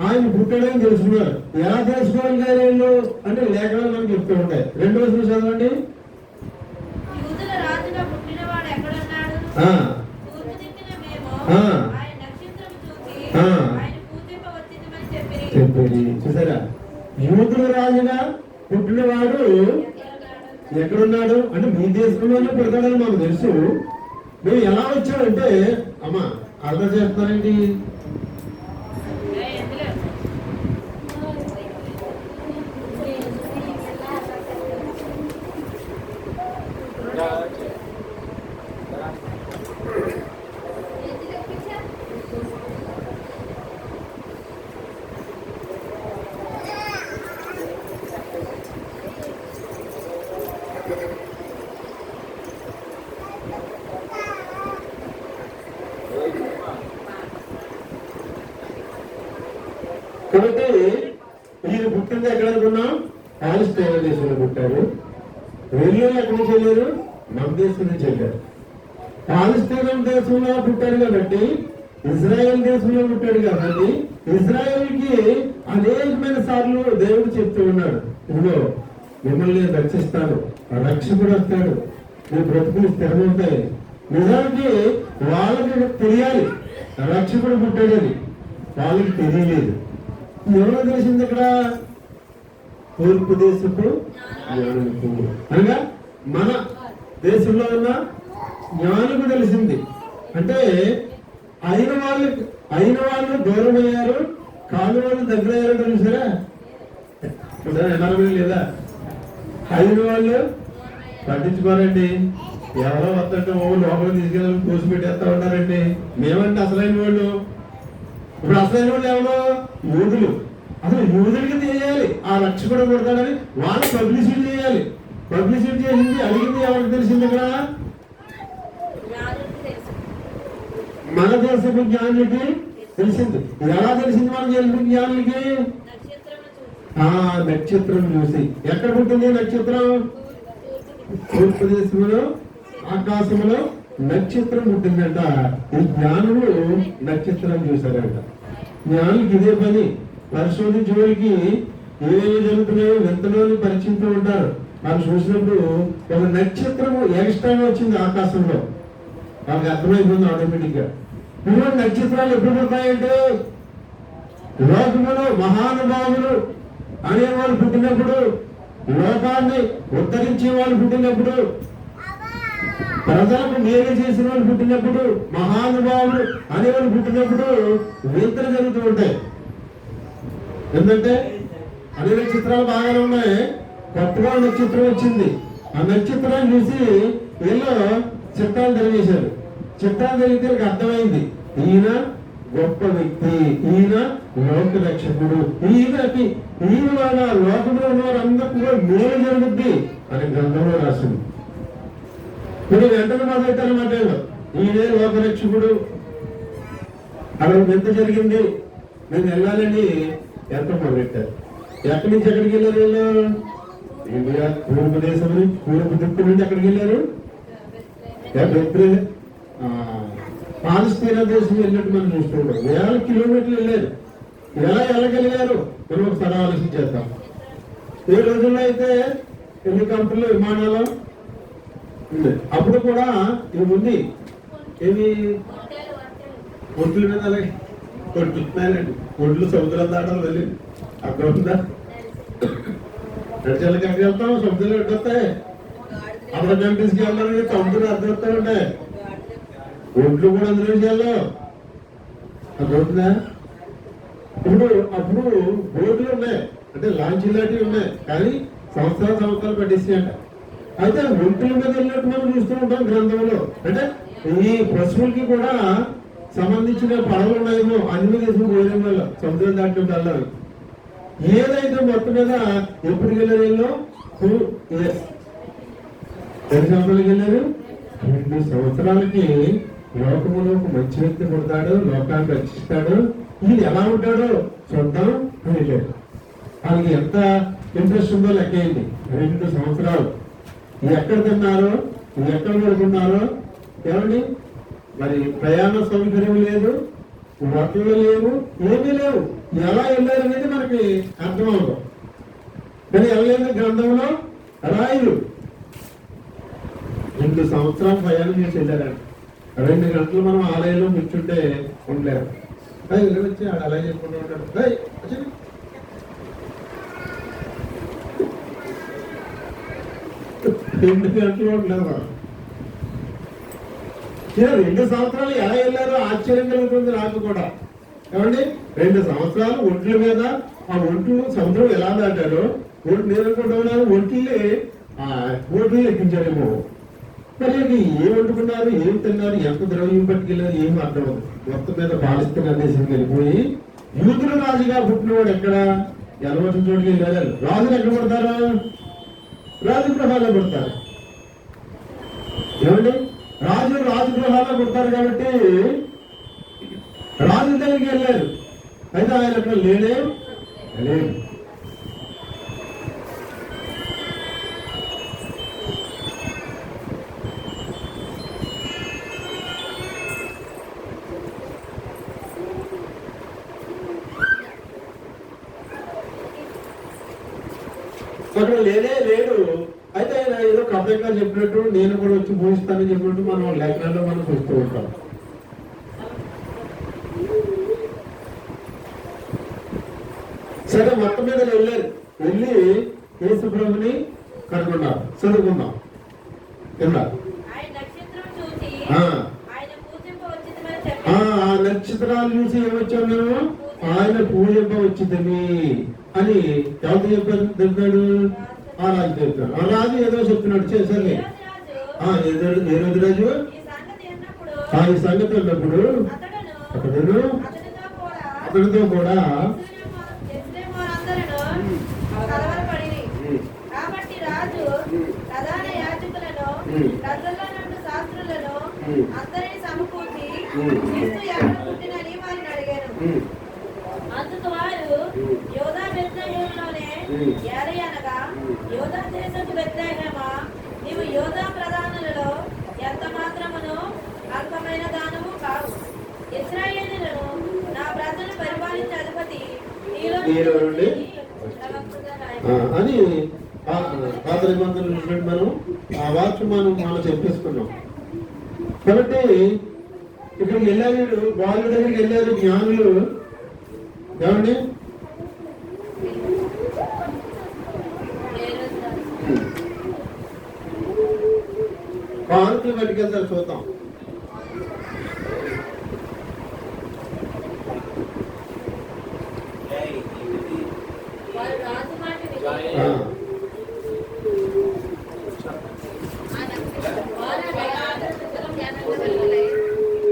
ఆయన పుట్టాడని తెలుసుకున్నారు. ఎలా తెలుసుకోవాలి వీళ్ళు అంటే లేఖనాలు మనకు చెప్తూ ఉంటాయి. 2వ వచనం చదవండి. యూదుల రాజుగా పుట్టినవాడు ఎక్కడున్నాడు? తూర్పు దిక్కున మేము ఆయన నక్షత్రం చూసి ఆయన పూజింప వచ్చిందని చెప్పి చూసారా? యూదుల రాజుగా పుట్టినవాడు ఎక్కడున్నాడు అంటే మీ దేశంలోనే పుడతాడని మాకు తెలుసు. మేము ఎలా వచ్చామంటే అమ్మా అర్థం చేస్తారండి. కాబట్టి ఈయన పుట్టింది ఎక్కడ అనుకున్నాం? పాలస్తీనా దేశంలో పుట్టారు. వీళ్ళు ఎక్కడి నుంచి వెళ్ళారు? మన దేశం నుంచి వెళ్ళారు. పాలస్తీనా దేశంలో పుట్టాడు కాబట్టి, ఇజ్రాయెల్ దేశంలో పుట్టాడు కాబట్టి, ఇజ్రాయెల్కి అనేకమైన సార్లు దేవుడు చెప్తూ ఉన్నాడు, ఇదిగో మిమ్మల్ని నేను రక్షిస్తాను, రక్షకుడు వస్తాడు, మీ బ్రతుకులు స్థిరమవుతాయి. నిజానికి వాళ్ళకి తెలియాలి రక్షకుడు పుట్టాడని, వాళ్ళకి తెలియలేదు. ఎవరో తెలిసింది ఇక్కడ? తూర్పు దేశపు జ్ఞానులకు అనగా మన దేశంలో ఉన్న జ్ఞానులకు తెలిసింది. అంటే అయిన వాళ్ళు దూరం అయ్యారు, కాని వాళ్ళు దగ్గర అయ్యారు. తెలిసారా? ఎనభై లేదా? అయిన వాళ్ళు పట్టించుకోరండి. ఎవరో వస్తుంటే లోపలికి తీసుకెళ్ళి కోసి పెట్టేస్తా ఉంటారండి. మేమంటే అసలైన వాళ్ళు. ఇప్పుడు అసలైన వాళ్ళు ఎవరో? యూదులు. అసలు యూదులకి తెలియాలి ఆ రక్షకుడు కొడతాడని, వాళ్ళు పబ్లిసిటీ చేయాలి. పబ్లిసిటీ చేసింది అడిగింది ఎవరికి తెలిసింది? ఇక్కడ మన దేశపు జ్ఞానులకి తెలిసింది. ఎలా తెలిసింది మన దేశపు జ్ఞానులకి? నక్షత్రం చూసి. ఎక్కడ పుట్టింది నక్షత్రం? తూర్పు దేశంలో ఆకాశంలో నక్షత్రం పుట్టిందంట. ఈ జ్ఞానులు నక్షత్రం చూశారంట. జ్ఞానులకి ఇదే పని. పరిశోధించే వాళ్ళకి ఏమేమి జరుగుతున్నాయో వింతలోని పరీక్షిస్తూ ఉంటారు. వాళ్ళు చూసినప్పుడు ఒక నక్షత్రం ఎక్స్ట్రాగా వచ్చింది ఆకాశంలో, వాళ్ళకి అర్థమైపోయింది ఆటోమేటిక్ గా. ఇటువంటి నక్షత్రాలు ఎప్పుడు పడతాయంటే, లోకములో మహానుభావులు అనేవాళ్ళు పుట్టినప్పుడు, లోకాన్ని ఉద్ధరించే వాళ్ళు పుట్టినప్పుడు, ప్రజలకు మేలు చేసిన వాళ్ళు పుట్టినప్పుడు, మహానుభావులు అనేవాళ్ళు పుట్టినప్పుడు వింతలు జరుగుతూ ఉంటాయి. ఎందుకంటే అన్ని నక్షత్రాలు బాగానే ఉన్నాయి, కొత్తగా నక్షత్రం వచ్చింది. ఆ నక్షత్రాన్ని చూసి వీళ్ళు చిత్తాలు తెలియజేశారు. చిత్తాలు తెలిగితే అర్థమైంది, ఈయన గొప్ప వ్యక్తి, ఈయన లోక రక్షకుడు, ఈయన వల్ల లోకంలో ఉన్న వారందరూ కూడా మేలు జరుగుద్ది అని గ్రంథంలో రాసింది. ఇప్పుడు వెంటనే మొదలెట్టారన్నమాట, ఈయనే లోక రక్షకుడు. అక్కడ ఎంత జరిగింది, నేను వెళ్ళాలని ఎంత మొదలెట్టారు. ఎక్కడి నుంచి ఎక్కడికి వెళ్ళారు వీళ్ళు? ఇండియా తూర్పు దేశం నుంచి, తూర్పు దిక్కు నుండి ఎక్కడికి వెళ్ళారు? పాలస్తీనా దేశం వెళ్ళినట్టు మనం చూస్తుంటాం. వేల కిలోమీటర్లు వెళ్ళారు. ఎలా వెళ్ళగలిగారు మనం ఒకసారి ఆలోచించేద్దాం. ఏ రోజుల్లో అయితే హెలికాప్టర్లు, విమానాలు ఉంది. అప్పుడు కూడా ఇవి ఉంది. ఏమి ఒడ్ల మీద అలాగే కొట్టున్నాయండి. ఒడ్లు సముద్రం దాటాలి వెళ్ళి అక్కడ ఉందా? నడిచేళ్ళకి ఎక్కడికి వెళ్తాం? సముద్రంలో ఎట్టొస్తాయి. అక్కడ కంట్రీస్కి వెళ్ళాలని సముద్రం అర్థం ఉంటాయి. ఒడ్లు కూడా అందులో వెళ్ళాం. అర్థమవుతుందా? అప్పుడు బోట్లు ఉన్నాయి, అంటే లాంచ్ లాంటివి ఉన్నాయి, కానీ సంవత్సరాలు పట్టిస్తాయంట. అయితే ఒంట్ల మీద వెళ్ళినట్టు మనం చూస్తూ ఉంటాం గ్రంథంలో. అంటే ఈ పశువులకి కూడా సంబంధించిన పడవలు ఉన్నాయేమో, అన్ని దేశం పోయడం వల్ల సముద్రం దాటి వెళ్ళాలి. ఏదైతే మొత్తం మీద ఎప్పుడు వెళ్ళారు వీళ్ళు? 2 years. 10 సంవత్సరాలకి వెళ్ళారు. 2 సంవత్సరాలకి లోకములో ఒక మంచి వ్యక్తి పుడతాడు, లోకాన్ని రక్షిస్తాడు, ఈయన ఎలా ఉంటాడో చూద్దాం అని వెళ్ళాడు. వాళ్ళకి ఎంత ఇంట్రెస్ట్ ఉందో లెక్కేయండి. 2 సంవత్సరాలు ఎక్కడ తిన్నారో, ఎక్కడ పడుకున్నారో ఏమండి? మరి ప్రయాణ సౌకర్యం లేదు, బట్టలు లేవు, ఏమీ లేవు. ఎలా వెళ్ళారు అనేది మనకి అర్థం అవుతాం. కానీ వెళ్ళలేదు గ్రంథంలో రాయలు. 2 సంవత్సరాలు ప్రయాణం చేసి వెళ్ళారంట. 2 గంటలు మనం ఆలయంలో కూర్చుంటే ఉండలేరు. వచ్చి ఆడ అలా చెప్పుకుంటూ ఉంటాడు. 2 గంటలు ఉండలేదు మనం. 2 సంవత్సరాలు ఎలా వెళ్ళారో ఆశ్చర్యం కలుగుతుంది నాకు కూడా. ఏమండి? 2 సంవత్సరాలు ఒంట్ల మీద, ఆ ఒంట్లు సముద్రం ఎలా దాటారో నేను అనుకుంటున్నాను, ఒంట్లు ఎక్కించారేమో. మరి ఏం వండుకున్నారు, ఏం తిన్నారు, ఎంత ద్రవ్యం పట్టుకెళ్ళారు, ఏం అర్థం అవుతుంది. మొత్తం మీద పాలస్తీనా దేశానికి వెళ్ళిపోయి యూదుల రాజుగా పుట్టినవాడు ఎక్కడ? ఎలవలసిన చోటుకి వెళ్ళారు. రాజులు ఎక్కడ పడతారు? రాజగృహాల్లో పడతారు. ఏమండి? రాజగృహాల్లో పడతారు కాబట్టి రాజు దగ్గరికి వెళ్ళారు. అయితే ఆయన అక్కడ లేడే లేదు. అక్కడ లేనే లేడు. అయితే ఆయన ఏదో కథంగా చెప్పినట్టు నేను కూడా వచ్చి పూజిస్తానని చెప్పినట్టు మనం లేఖనాల్లో మనం చూస్తూ ఉంటాం. సరే, మొత్తం మీద వెళ్ళి యేసు ప్రభుని కనుగొన్నారు. చదువుకుందాం కింద. ఆయన నక్షత్రం చూసి ఆ ఆయన పూజింపవచ్చితమని చెప్పి ఆ నక్షత్రాలు చూసి ఏమొచ్చాం మేము? ఆయన పూజింప వచ్చిందని అని ఎవరు చెప్పాడు? ఆ రాజు చెప్తాడు. ఆ రాజు ఏదో చెప్తున్నాడు చేశారు. రాజు ఏ రోజు రాజు ఈ సంగతి అన్నప్పుడు ఈ సంగతి ఉన్నప్పుడు అతడును అతనితో కూడా యెరూషలేము వారందరును కలవరపడిరి. కాబట్టి రాజు ప్రధాన యాజకులను ప్రజల్లో నుండి శాస్త్రులను అందరిని సమకూర్చి క్రీస్తు ఎక్కడ పుట్టినని వారిని అడిగాను. అందుకు వారు యోధా బెత్లెహేములోనే ఏలయనగా, యోధా దేశపు బెత్లెహేమా, నీవు యోధా ప్రధానులలో ఎంత మాత్రమును అల్పమైన దానము కావు. ఇశ్రాయేలులను నా ప్రజలను పరిపాలించే అధిపతి నీలో నుండి అని పాత నిబంధనలు చూసినట్టు మనం ఆ వాక్యం మనం చెప్పేసుకున్నాం. కాబట్టి ఇక్కడికి వెళ్ళారు, వాళ్ళ దగ్గరికి వెళ్ళారు జ్ఞానులు. ఏమండి? కానుకలు పట్టుకెళ్తారు, చూద్దాం. వారు రాజు మాట విని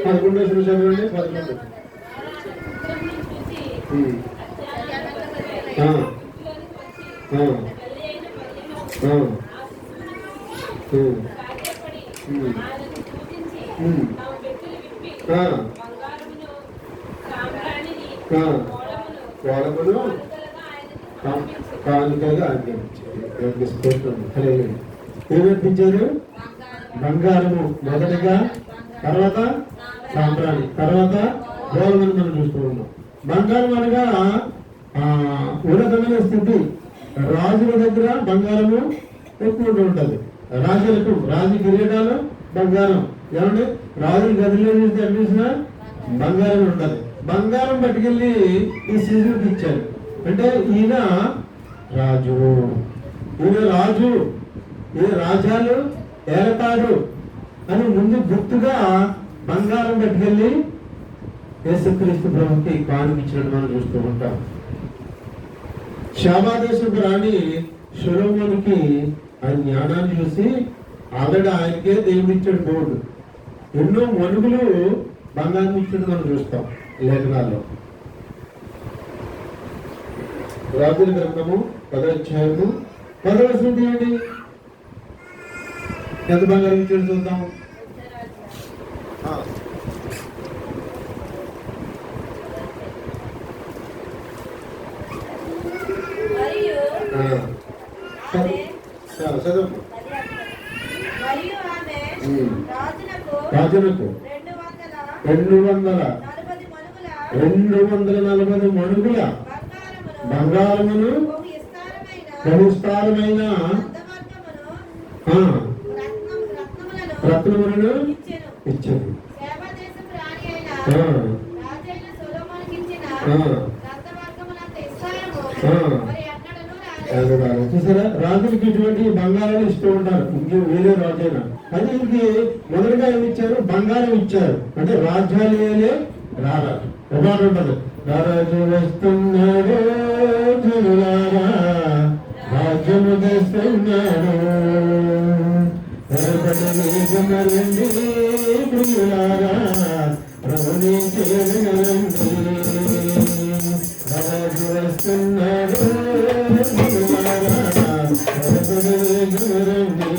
పదకొండో చూసామండి. 11 కోడమును కానుకగా ఆజ్ఞాపించారు. ఏమర్పించారు? బంగారము మొదటిగా, తర్వాత సాంబ్రాణి, తర్వాత గోధుమని మనం చూస్తూ ఉన్నాం. బంగారం అనగా ఉన్నతమైన స్థితి. రాజుల దగ్గర బంగారము ఎక్కువ ఉంటుంది. రాజులకు రాజు కిరీటాలు బంగారం. ఏమంటే రాజుల గదిలో చూస్తే అనిపించిన బంగారం ఉంటుంది. బంగారం పట్టుకెళ్ళి ఈ శిశువుకి ఇచ్చారు. అంటే ఈయన రాజు, ఈయన రాజ్యాలు ఏరతాడు అని ముందు గుర్తుగా బంగారం పట్టుకెళ్ళి యేసుక్రీస్తు ప్రభుకి కానుకిచ్చినట్టు మనం చూస్తూ ఉంటాం. శాబాదేశపు రాణి సొలొమోనుకి ఆయన జ్ఞానాన్ని చూసి ఆల్రెడీ ఆయనకే దేవుడు ఇచ్చాడు బోర్డు. ఎన్నో మనుగులు బంగారం ఇచ్చాడు మనం చూస్తాం లేఖనాల్లో. రాజుల గ్రంథము 10వ అధ్యాయము 10వ వచనం తీయండి. ఎంత బంగారం ఇచ్చాడు చూద్దాం. మరియు ఆమె రాజునకు 240 మణుగుల బంగారమును బహుస్తారమైన రత్నములను ఇచ్చారు. చూసారా, రాజులకి ఇటువంటి బంగారాలు ఇస్తూ ఉంటారు. ఇంకే వేరే రాజైనా అది ఇంకే మొదటిగా ఏమి ఇచ్చారు? బంగారం ఇచ్చారు. అంటే రాజ్యాలు వేలే రారాజు ఒక మాట ఉంటుంది, రారాజు వస్తున్నాడు జనులారా, రాజ్యము తెస్తున్నాడు, రండి ప్రియులారా, రమణి చేరండి, రాజు వస్తున్నాడు జనులారా, రండి.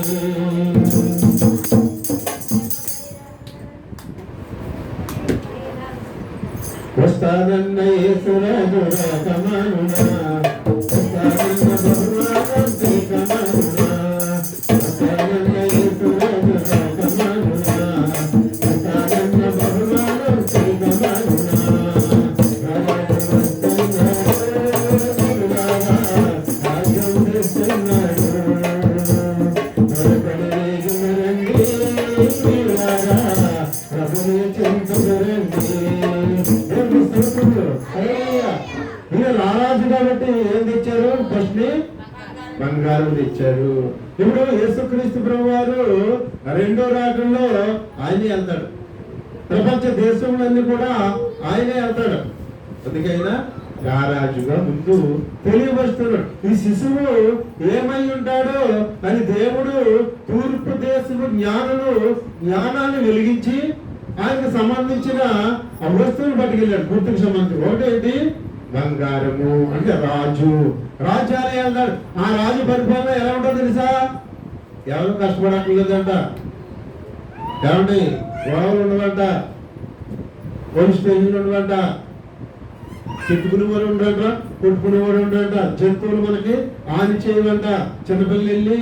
వస్తానన్న యేసురాజు రాకమానునా, వస్తానన్న బహుమానం తీకమానునా, వస్తానన్న యేసురాజు రాకమానునా, వస్తానన్న బహుమానం తీకమానునా. రాజు వస్తున్నాడు, రాజ్యం తెస్తున్నాడు, ప్రభుని చెంతరండి. రారాజు కాబట్టి ఏం తెచ్చారు? ఫస్ట్ ని బంగారం తెచ్చారు. ఇప్పుడు యేసుక్రీస్తు ప్రభు వారు రెండో రాకల్లో ఆయనే వెళ్తాడు. ప్రపంచ దేశములన్నీ కూడా ఆయనే వెళ్తాడు. అందుకైనా రారాజుగా ముందు తెలియపరుస్తున్నాడు. ఈ శిశువు ఏమై ఉంటాడో అని దేవుడు తూర్పు దేశపు జ్ఞానాన్ని వెలిగించి ఆయనకు సంబంధించిన ఆ వస్తువులు పట్టుకెళ్ళాడు. గుర్తుకు సంబంధించి ఒకటేంటి? బంగారము. అంటే రాజు రాజ్యాలే వెళ్తాడు. ఆ రాజు పరిపాలన ఎలా ఉంటుందో తెలుసా? ఎవరు కష్టపడక్కర్లేదంట, ఏమండి గొడవలు ఉండవంట, పోలీస్ స్టేషన్లు ఉండవంట, తిట్టుకునేవాడు ఉండట, కొట్టుకునేవాడు ఉండట, జంతువులు మనకి హాని చేయవంట. చిన్నపిల్లలు వెళ్ళి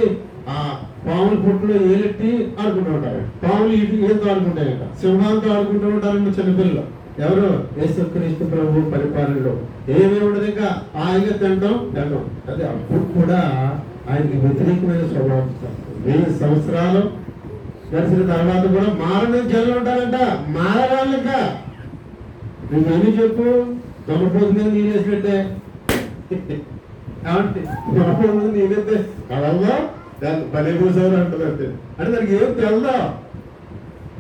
ఆ పాముల పుట్టులో ఏలెట్టి ఆడుకుంటూ ఉంటారు. పాములు ఏదో ఆడుకుంటాయంట, సింహాలతో ఆడుకుంటూ ఉంటారంట చిన్నపిల్లలు. ఎవరు? యేసుక్రీస్తు ప్రభు పరిపాలనలో ఏమేమి ఉండదు, ఇంకా హాయిగా తినడం. అదే అప్పుడు కూడా ఆయనకి వ్యతిరేకమైన స్వభావం. 1000 సంవత్సరాలు గడిచిన తర్వాత కూడా మారని జనం ఉంటారంట. మారవాళ్ళక నువ్వేమి చెప్పు, దొంగపోతు మీద నీరేసినట్టే. దొంగపోతు మీద నీరైతే అలా దాన్ని పని కూర్చోరు అంటుందంటే, అంటే దానికి ఏం తెలదా?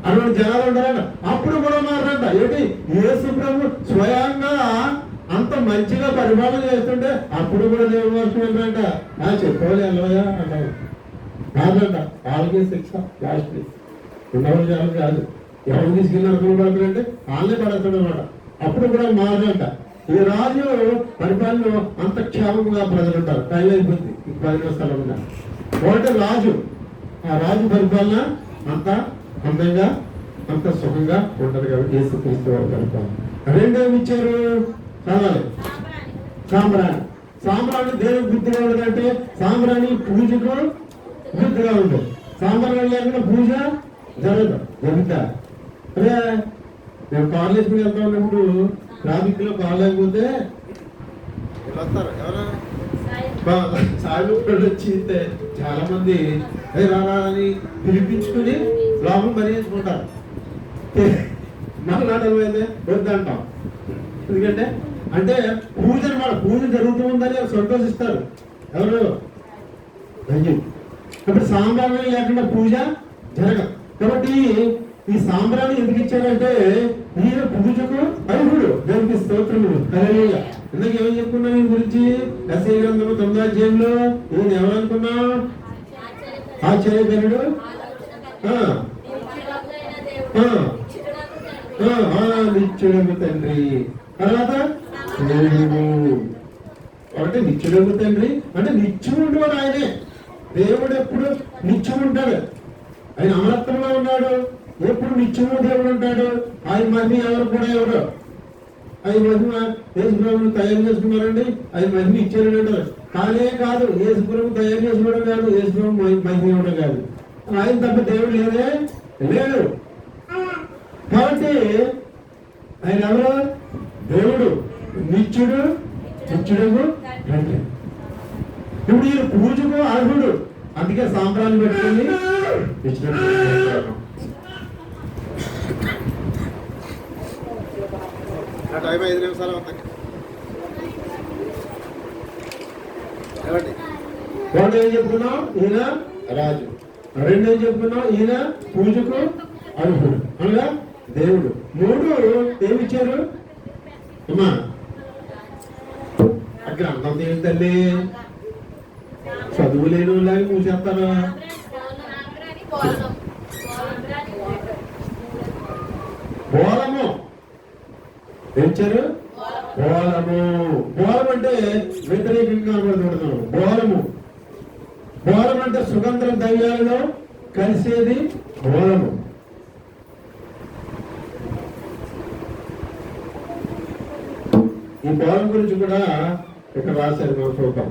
అటువంటి జనాలు ఉంటారంట. అప్పుడు కూడా మారంట. ఏంటి? యేసు ప్రభు స్వయంగా అంత మంచిగా పరిపాలన చేస్తుంటే అప్పుడు కూడా దేవుడు వర్షం ఏంటంట, చెప్పవాలి వెళ్ళవయా అన్నారు. కాదంట, వాళ్ళకి శిక్ష లాస్ట్ ఉన్నవాళ్ళు చాలా కాదు. ఎవరు తీసుకెళ్ళి అనుకుని వాళ్ళే పడతాడు అనమాట. అప్పుడు కూడా మారంట. ఈ రాజు పరిపాలన అంత క్షేమంగా ప్రజలు ఉంటారు. టైం అయిపోయింది, 10 నిమిషాలు ఉన్నారు. ఒకటి రాజు, ఆ రాజు పరిపాలన అంత అందంగా అంత సుఖంగా ఉంటది కాబట్టి యేసుక్రీస్తు వారి పరిపాలన. రెండేమి ఇచ్చారు? చదవాలి. సాంబ్రాణి. సాంబ్రాణి దేవుడికి గుర్తుగా ఉండదంటే సాంబ్రాణి పూజకు గుర్తుగా ఉండదు. సాంబ్రాణి లేకుండా పూజ జరుగుతా. అదే మేము కాలేజ్కి వెళ్తా ఉన్నప్పుడు ట్రాఫిక్ లో కాల్ లేకపోతే వస్తారు ఎవరు సాయిలు వచ్చి చాలా మంది రారా అని పిలిపించుకుని లోపం పరిగెత్తుకుంటారు. మాట్లాడమైతే వద్దంటాం. ఎందుకంటే అంటే పూజ అనమాట, పూజ జరుగుతుందని సంతోషిస్తారు ఎవరు? కాబట్టి సాంబ్రాణి లేకుండా పూజ జరగదు. కాబట్టి ఈ సాంబ్రాణి ఎందుకు ఇచ్చారంటే ఈయన పూజకు అర్హుడు. దానికి స్తోత్రములు. హల్లెలూయా. ఇందాక ఏమని చెప్పుకున్నాం ఈ గురించి? యెషయా గ్రంథము 9వ అధ్యాయంలో ఈయన ఎవరనుకున్నా? ఆశ్చర్యకరుడు, నిత్యుడగు తండ్రి. తర్వాత ఒకటి నిత్యుడగు తండ్రి అంటే నిత్యం ఉండేవాడు ఆయనే. దేవుడు ఎప్పుడు నిత్యం ఉంటాడు. ఆయన అమరత్వంలో ఉన్నాడు, ఎప్పుడు నిత్యము దేవుడు ఉంటాడు. ఆయన మహిమ ఎవరు కూడా ఎవరు? ఆయన మహిమ యేసుప్రభుని తయారు చేసుకున్నారండి. ఆయన మహిమ ఇచ్చారు అంటారు. కానే కాదు, యేసుప్రభు తయారు చేసుకోవడం కాదు, యేసుప్రభు మహిమ ఇవ్వడం కాదు. ఆయన తప్ప దేవుడు లేదే లేడు. కాబట్టి ఆయన ఎవరు? దేవుడు, నిత్యుడు, నిత్యుడు తండ్రి. ఇప్పుడు ఈయన పూజకు అర్హుడు. అందుకే సాంబ్రాన్ని పెట్టుకుని ఇచ్చినట్టు. టైం 5 నిమిషాలు అవుతాయి. ఒకటి ఏం చెప్పుకున్నాం? ఈయన రాజు. రెండు ఏం చెప్పుకున్నాం? ఈయన పూజకు అర్హుడు అనగా దేవుడు. 3 ఏమిచ్చారు అమ్మా? గ్రంథం ఏమి తల్లి? చదువు లేని వాళ్ళకి పూసేస్తారా? బోలము పెంచారు. బోలము, బోలం అంటే వ్యతిరేకంగా కనబడుతున్నాం. బోలము, బోలం అంటే సుగంధ ద్రవ్యాలలో కలిసేది బోలము. ఈ బోధన గురించి కూడా ఇక్కడ రాశారు. మనం చూద్దాం.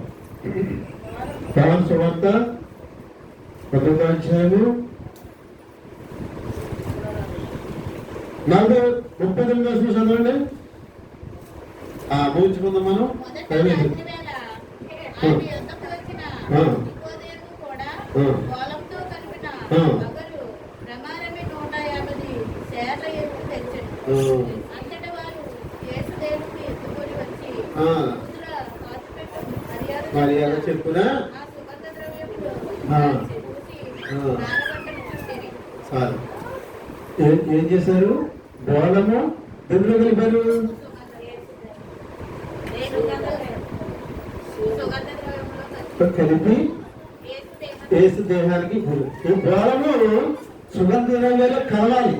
యోహాను సువార్త 11వ అధ్యాయము 39 చదవండి. ముగించుకుందాం మనం. మొదట రాత్రి వేళ ఆయన యొద్దకు వచ్చిన నికోదేము కూడా గోళంతో కలిపిన ఒకరు ప్రమాణమే 150 సేర్ల ఎత్తు తెచ్చాడు. అంతటా వారు యేసు దేవుడిని ఎత్తుకొని వచ్చి యూదుల పాతిపెట్టు మర్యాద చెప్పున ఆ సుగంధ ద్రవ్యములు పూసి నానబెట్టనిచుండిరి. చాలు. ఏం చేశారు? బోళము ఎందులో కలిపారు? కలిపి యేసు దేహానికి ఈ బోళము సుగంధ ద్రవ్యాలు కలవాలి.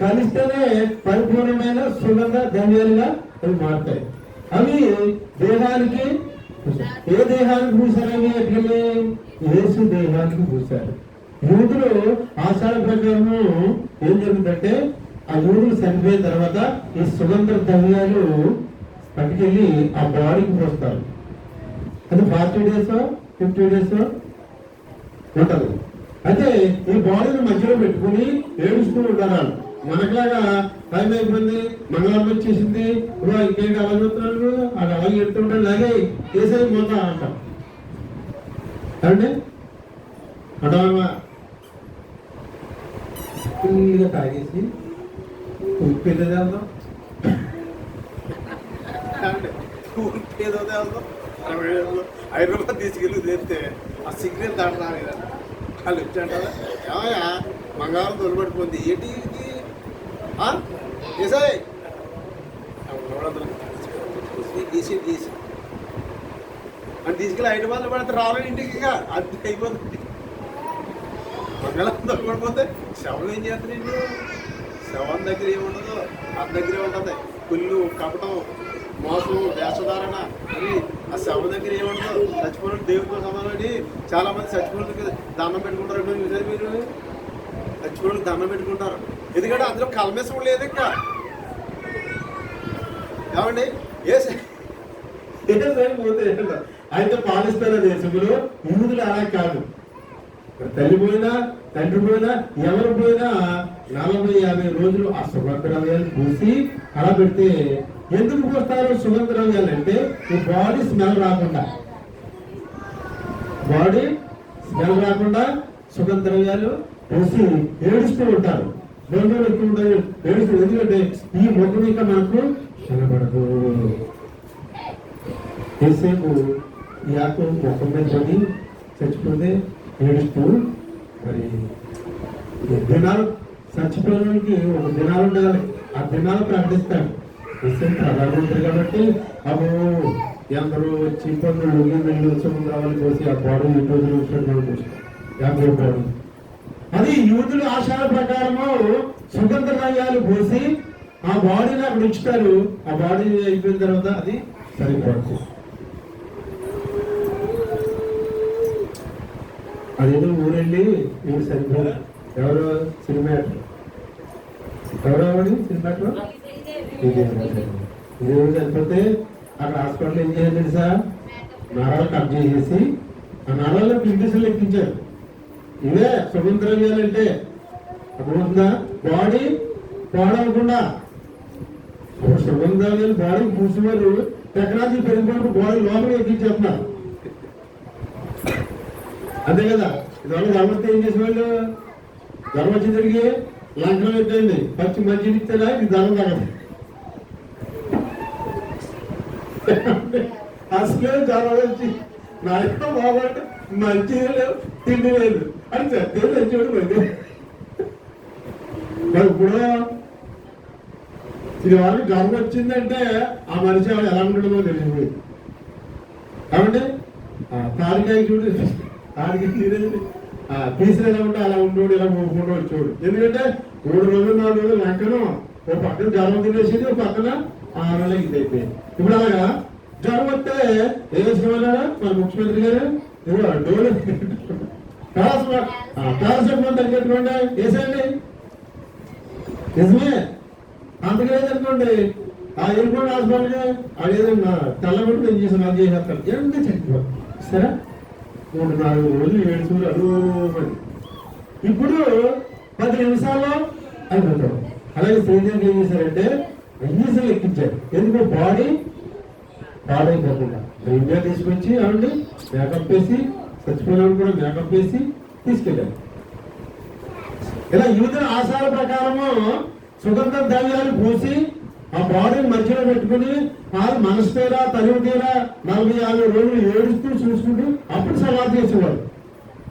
కలిస్తేనే పరిపూర్ణమైన సుగంధ ద్రవ్యాలుగా అవి మారుతాయి. అవి దేహానికి ఏ దేహానికి పూసారని ఎట్లే యేసు దేహానికి పూసారు. యూదులు ఆచార ప్రకారము ఏం జరుగుతుందంటే ఆ యూదులు చనిపోయిన తర్వాత ఈ సుగంధ ద్రవ్యాలు పట్టుకెళ్ళి ఆ బాడీకి పోస్తారు. అది 40 days 50 days ఉంటది. అయితే ఈ బాడీని మధ్యలో పెట్టుకుని ఏడుస్తూ ఉంటారు వాళ్ళు. మనకులాగా టైం అయిపోయింది, మంగళవారం వచ్చేసింది, ఇంకేంటి అలా చూస్తున్నాడు, అది అలాగే ఎడుతుంటాడు, అలాగే ఏసై మొత్తం అంటాం అంటే అంటావా ఫుల్గా తాగేసి ఉప్పేదో వెళ్దాం, ఏదో వెళ్దాం, 5 రూపాయలు తీసుకెళ్ళి తెస్తే ఆ సిగ్నల్ దాటరాలి కదా. వాళ్ళు వచ్చాంటారా ఏమయ్యా మంగళవారం తొలిపడిపోయింది ఏంటి ఇది చేసాయి తీసి అని తీసుకెళ్ళి 5 రూపాయలు పడితే రావాలి ఇంటికి. ఇక అది అయిపోతుంది. మంగళవారం తొలిపడిపోతే శవం ఏం చేస్తానండి? శవం దగ్గర ఏముండదు, అతని దగ్గరే ఉంటుంది. పుల్లు కపటం మోసం వేషధారణ అని ఆ శవం దగ్గర ఏముండదు. చచ్చిపోయిన దేవుడితో సమానమని చాలా మంది చచ్చిపోయిన దండం పెట్టుకుంటారు. చూసారు మీరు? చచ్చిపోయిన దండం పెట్టుకుంటారు. ఎందుకంటే అందులో కల్మేసం లేదు. ఇంకా ఏమండి అయితే పాలిస్తాన దేశంలో యూదులు అలా కాదు. తల్లి పోయినా తండ్రి పోయినా ఎవరు పోయినా 40-50 రోజులు ఆ సుగంధ ద్రవ్యాలు పూసి అలా పెడితే ఎందుకు పోస్తారు సుగంధ ద్రవ్యాలు అంటే ఈ బాడీ స్మెల్ రాకుండా, బాడీ స్మెల్ రాకుండా సుగంధ ద్రవ్యాలు పూసి ఏడుస్తూ ఉంటారు. బంధువులు ఎక్కువ ఉంటారు ఏడుస్తూ. ఎందుకంటే ఈ ముఖం ఇంకా మనకు కనబడదు. ఎంతసేపు యాకు ముఖం మీద పడి చచ్చిపోతే ఏడుస్తూ మరి దినాలు చచ్చిపోవడానికి ఒక దినాలు ఉండాలి. ఆ దినాలు ప్రకటిస్తాడు. ప్రధానమంత్రి కాబట్టి అబ్బో అందరూ వచ్చి పన్నులు నీళ్ళు సముద్రాలు పోసి ఆ బాడీ ఈ రోజు చూసినట్టు అది యూదుల ఆచార ప్రకారము సుగంధ ద్రవ్యాలు పోసి ఆ బాడీని అక్కడ ఉంచుతారు. ఆ బాడీ అయిపోయిన తర్వాత అది సరిపోతుంది. అదేదో ఊరెళ్ళి వీళ్ళు సరిపోదు. ఎవరు సినిమా ఎవరెవరి సినిమా ఇదే చనిపోతే అక్కడ హాస్పిటల్ ఏం చేయాలి తెలుసా? నరాలు కట్ చేసేసి ఆ నరాల్లో పిండిసలు ఎక్కించారు. ఇవే సుగంధ ద్రవ్యాలంటే అర్థమవుతుందా? బాడీ పాడవకుండా సుగంధ ద్రవ్యాలు బాడీ పూసేవారు టెక్నాలజీ పెరిగిపోయినప్పుడు బాడీ లోపల ఎక్కించేస్తున్నారు. అంతే కదా. ఇదివల్ల ధర్మస్థ ఏం చేసేవాళ్ళు? ధర్మ వచ్చి తిరిగి లంకనం పెట్టండి, పచ్చి మంచిని ఇస్తేనా ఇది ధనం తగదు. అసలే ధనం వచ్చి నా యొక్క బాగుంటే మంచి లేదు తిండి లేదు అని చెప్తే తెచ్చేవాడు పోయింది. మరి ఇప్పుడు ఇది వాళ్ళకి జ్వరం వచ్చిందంటే ఆ మనిషి ఎలా ఉండడమో తెలిసిపోయింది. కాబట్టి తారికాయ చూడు, తారికాయ తీరేది పీసులు ఎలా ఉంటే అలా ఉండోడు, ఇలా మూడుకుంటూ వచ్చేవాడు. ఎందుకంటే 3 రోజులు 4 రోజులు లంకనం ఒక పక్కన జ్వరం తినేసేది, ఒక పక్కన 6 రోజులకి ఇది అయిపోయింది. ఇప్పుడు అలాగా జ్వరం వస్తే ఏం వేసుకోవాలా మన ముఖ్యమంత్రి గారు? డోలు పారాసెటమాల్ తగ్గట్టుకోండి వేసేయండి. నిజమే అంతకలేదు అనుకోండి ఆ ఎయిర్పోర్ట్ హాస్పిటల్గా అదేదన్నా తెల్లబడి ఏం చేసాను అది చేసేస్తాను ఎంత చచ్చిపోతాను సరే 3-4 రోజులు ఏడుచుకుని అడుగుమని ఇప్పుడు 10 నిమిషాల్లో అయిపోతాం. అలాగే శ్రీదేవికి ఏం చేశారంటే ఇంజక్షన్ ఎక్కించారు. ఎందుకు బాడీ పాడైపోకుండా ఇండియా తీసుకొచ్చి ఆవిడ మేకప్ వేసి చచ్చిపోయినప్పుడు కూడా మేకప్ వేసి తీసుకెళ్ళారు. ఇలా యూదుల ఆచార ప్రకారము సుగంధ ద్రవ్యాలు పూసి ఆ బాడీని మధ్యలో పెట్టుకుని వాళ్ళు మనసు తీరా తలువు తీరా 40-50 రోజులు ఏడుస్తూ చూసుకుంటూ అప్పుడు సమాధి చేసేవాడు.